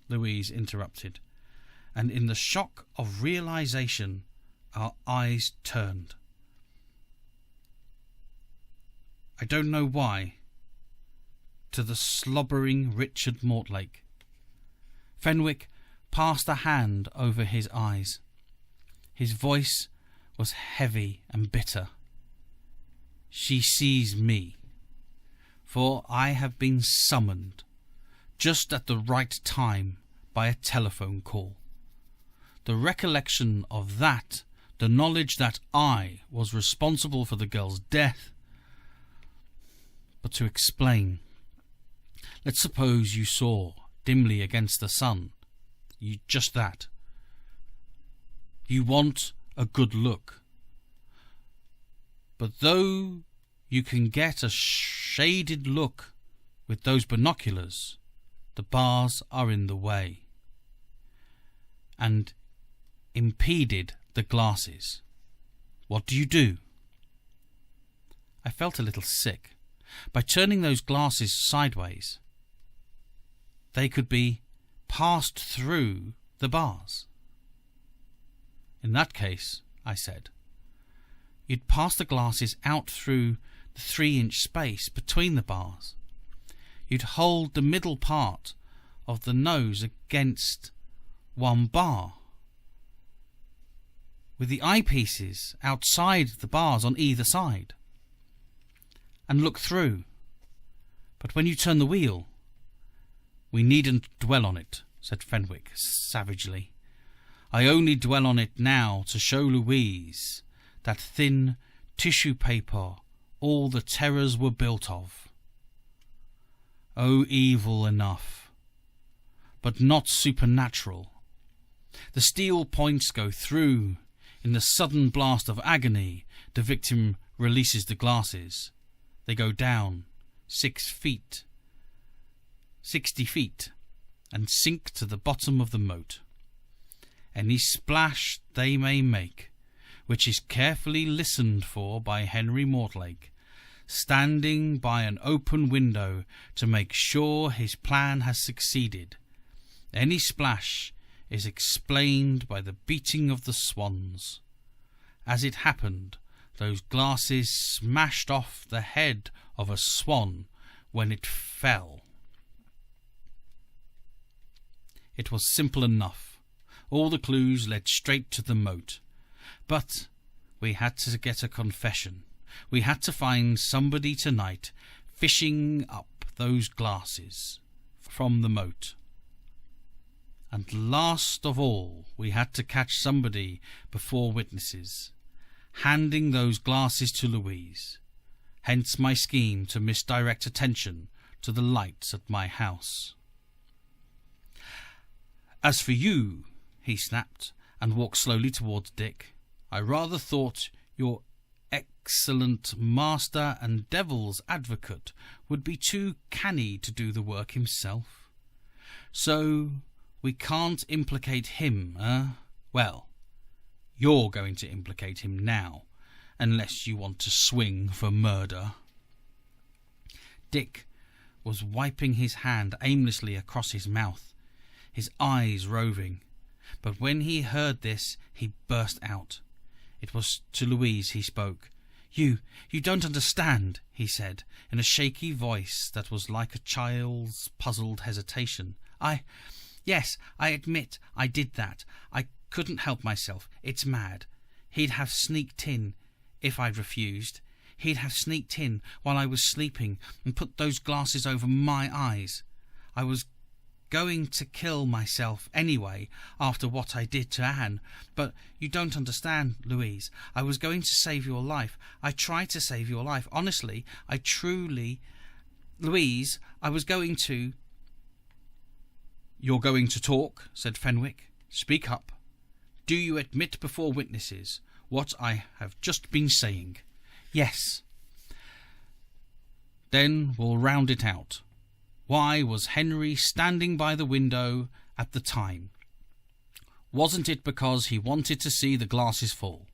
Louise interrupted, and in the shock of realization our eyes turned. I don't know why, to the slobbering Richard Mortlake. Fenwick passed a hand over his eyes. His voice was heavy and bitter. She sees me, for I have been summoned just at the right time by a telephone call. The recollection of that, the knowledge that I was responsible for the girl's death. But to explain, let's suppose you saw dimly against the sun. Just that. You want a good look. But though you can get a shaded look with those binoculars, the bars are in the way and impeded the glasses. What do? I felt a little sick. By turning those glasses sideways, they could be passed through the bars. In that case, I said, you'd pass the glasses out through the 3-inch space between the bars. You'd hold the middle part of the nose against one bar, with the eyepieces outside the bars on either side, and look through. But when you turn the wheel... We needn't dwell on it, said Fenwick savagely. I only dwell on it now to show Louise that thin tissue paper all the terrors were built of. Oh, evil enough, but not supernatural. The steel points go through. In the sudden blast of agony, the victim releases the glasses. They go down 60 feet, and sink to the bottom of the moat. Any splash they may make, which is carefully listened for by Henry Mortlake, standing by an open window to make sure his plan has succeeded. Any splash is explained by the beating of the swans. As it happened, those glasses smashed off the head of a swan when it fell. It was simple enough. All the clues led straight to the moat. But we had to get a confession. We had to find somebody tonight fishing up those glasses from the moat. And last of all, we had to catch somebody before witnesses, handing those glasses to Louise. Hence my scheme to misdirect attention to the lights at my house. As for you, he snapped, and walked slowly towards Dick, I rather thought your excellent master and devil's advocate would be too canny to do the work himself. So we can't implicate him, eh? Well, you're going to implicate him now, unless you want to swing for murder. Dick was wiping his hand aimlessly across his mouth, his eyes roving. But when he heard this, he burst out. It was to Louise he spoke. You don't understand," he said, in a shaky voice that was like a child's puzzled hesitation. Yes, I admit I did that. I couldn't help myself. It's mad. He'd have sneaked in if I'd refused. He'd have sneaked in while I was sleeping and put those glasses over my eyes. I was going to kill myself anyway after what I did to Anne. But you don't understand, Louise. I was going to save your life. I tried to save your life. Honestly, I truly... Louise, I was going to... "You're going to talk," said Fenwick. "Speak up. Do you admit before witnesses what I have just been saying?" "Yes." "Then we'll round it out. Why was Henry standing by the window at the time? Wasn't it because he wanted to see the glasses full?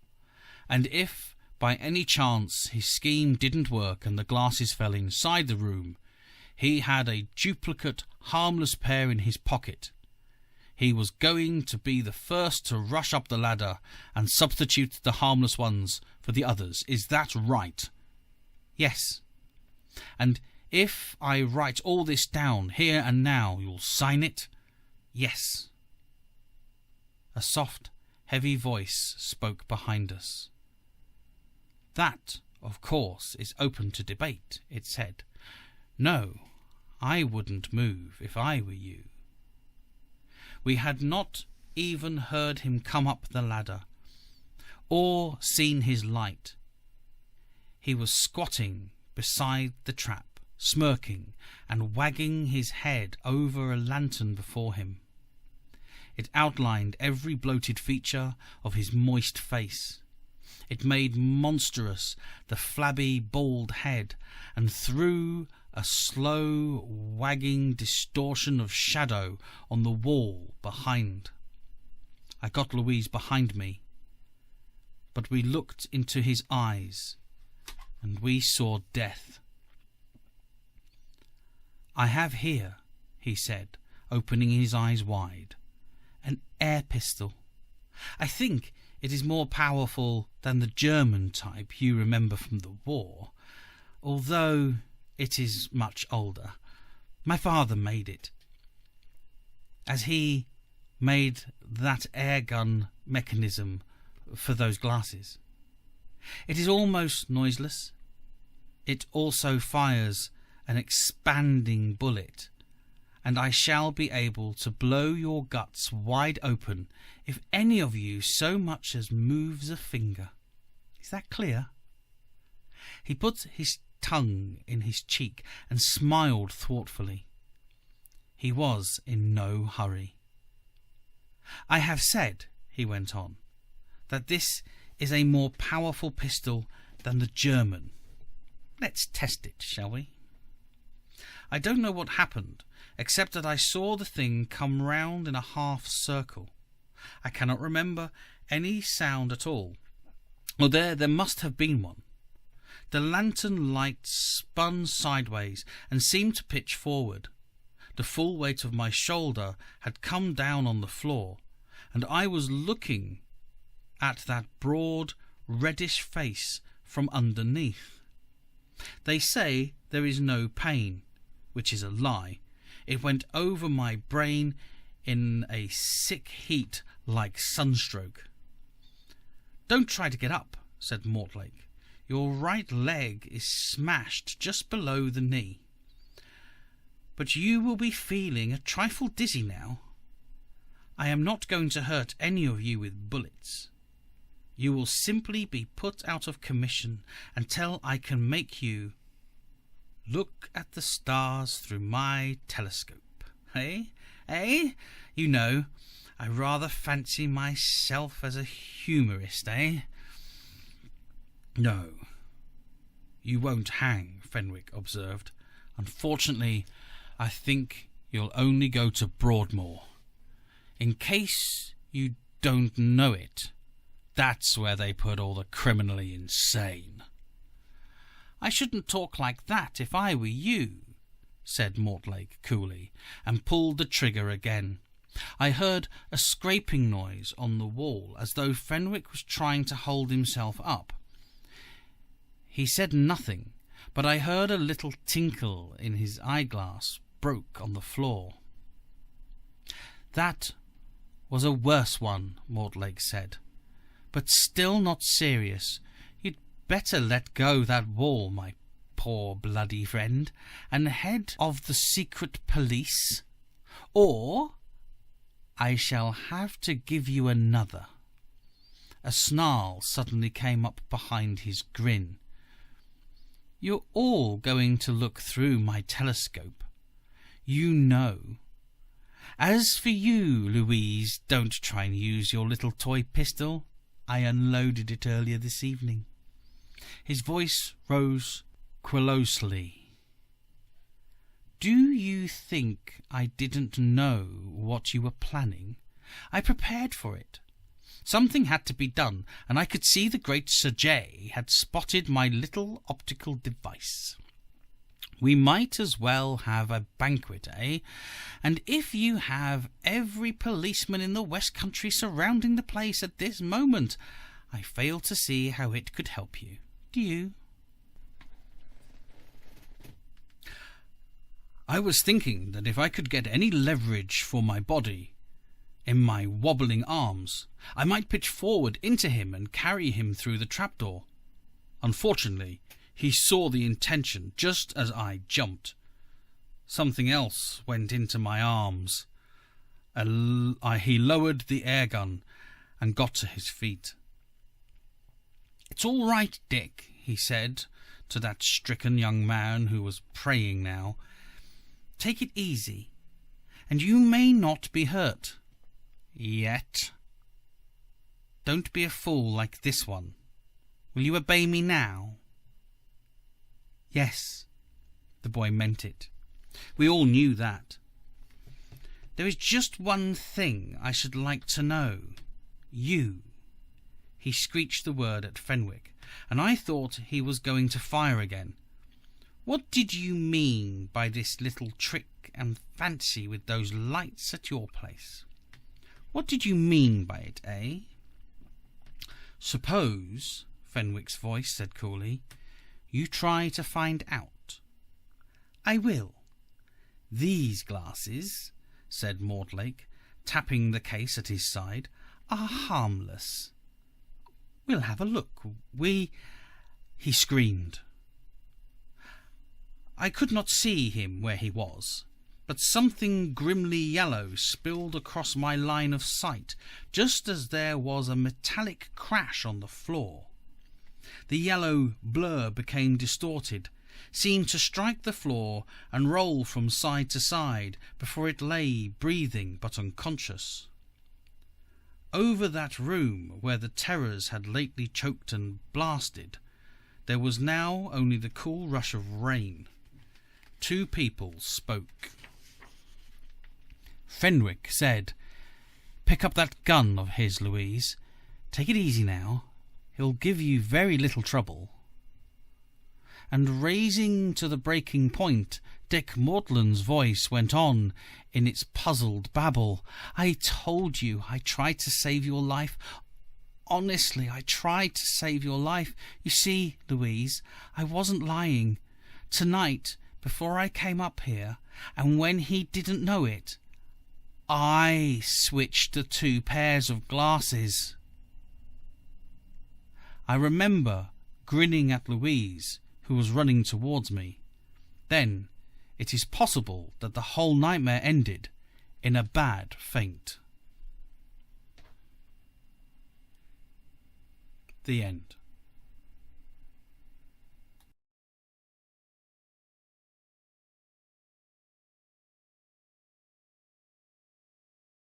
And if, by any chance, his scheme didn't work and the glasses fell inside the room, he had a duplicate, harmless pair in his pocket. He was going to be the first to rush up the ladder and substitute the harmless ones for the others. Is that right?" "Yes." "And if I write all this down here and now, you'll sign it?" "Yes." A soft, heavy voice spoke behind us. "That, of course, is open to debate," it said. "No, I wouldn't move if I were you." We had not even heard him come up the ladder, or seen his light. He was squatting beside the trap, smirking and wagging his head over a lantern before him. It outlined every bloated feature of his moist face. It made monstrous the flabby, bald head, and threw a slow, wagging distortion of shadow on the wall behind. I got Louise behind me, but we looked into his eyes, and we saw death. "I have here," he said, opening his eyes wide, "an air pistol. I think it is more powerful than the German type you remember from the war, although it is much older. My father made it, as he made that air gun mechanism for those glasses. It is almost noiseless. It also fires an expanding bullet, and I shall be able to blow your guts wide open if any of you so much as moves a finger. Is that clear?" He put his tongue in his cheek and smiled thoughtfully. He was in no hurry. "I have said," he went on, "that this is a more powerful pistol than the German. Let's test it, shall we? I don't know what happened, except that I saw the thing come round in a half circle. I cannot remember any sound at all. Well, there must have been one. The lantern light spun sideways and seemed to pitch forward. The full weight of my shoulder had come down on the floor, and I was looking at that broad, reddish face from underneath. They say there is no pain, which is a lie. It went over my brain in a sick heat like sunstroke." "Don't try to get up," said Mortlake. "Your right leg is smashed just below the knee. But you will be feeling a trifle dizzy now. I am not going to hurt any of you with bullets. You will simply be put out of commission until I can make you look at the stars through my telescope. Eh? You know, I rather fancy myself as a humorist, eh?" "No, you won't hang," Fenwick observed. "Unfortunately, I think you'll only go to Broadmoor. In case you don't know it, that's where they put all the criminally insane." "I shouldn't talk like that if I were you," said Mortlake coolly, and pulled the trigger again. I heard a scraping noise on the wall, as though Fenwick was trying to hold himself up. He said nothing, but I heard a little tinkle in his eyeglass broke on the floor. "That was a worse one," Mortlake said, "but still not serious. You'd better let go that wall, my poor bloody friend, and head of the secret police, or I shall have to give you another." A snarl suddenly came up behind his grin. "You're all going to look through my telescope. You know. As for you, Louise, don't try and use your little toy pistol. I unloaded it earlier this evening." His voice rose querulosely. "Do you think I didn't know what you were planning? I prepared for it. Something had to be done, and I could see the great Sir J had spotted my little optical device. We might as well have a banquet, eh? And if you have every policeman in the West Country surrounding the place at this moment, I fail to see how it could help you. Do you?" I was thinking that if I could get any leverage for my body in my wobbling arms, I might pitch forward into him and carry him through the trapdoor. Unfortunately, he saw the intention just as I jumped. Something else went into my arms. He lowered the air gun and got to his feet. "It's all right, Dick," he said to that stricken young man who was praying now. "Take it easy, and you may not be hurt. Yet. Don't be a fool like this one. Will you obey me now?" Yes, the boy meant it. We all knew that. "There is just one thing I should like to know. You." He screeched the word at Fenwick, and I thought he was going to fire again. "What did you mean by this little trick and fancy with those lights at your place? What did you mean by it, eh?" "Suppose," Fenwick's voice said coolly, "you try to find out." "I will." "These glasses," said Mortlake, tapping the case at his side, "are harmless. We'll have a look. He screamed. I could not see him where he was, but something grimly yellow spilled across my line of sight just as there was a metallic crash on the floor. The yellow blur became distorted, seemed to strike the floor and roll from side to side before it lay breathing but unconscious. Over that room where the terrors had lately choked and blasted, there was now only the cool rush of rain. Two people spoke. Fenwick said, "Pick up that gun of his, Louise. Take it easy now. He'll give you very little trouble." And raising to the breaking point, Dick Mortland's voice went on in its puzzled babble. "I told you I tried to save your life. Honestly, I tried to save your life. You see, Louise, I wasn't lying. Tonight, before I came up here, and when he didn't know it, I switched the two pairs of glasses." I remember grinning at Louise, who was running towards me. Then it is possible that the whole nightmare ended in a bad faint. The end.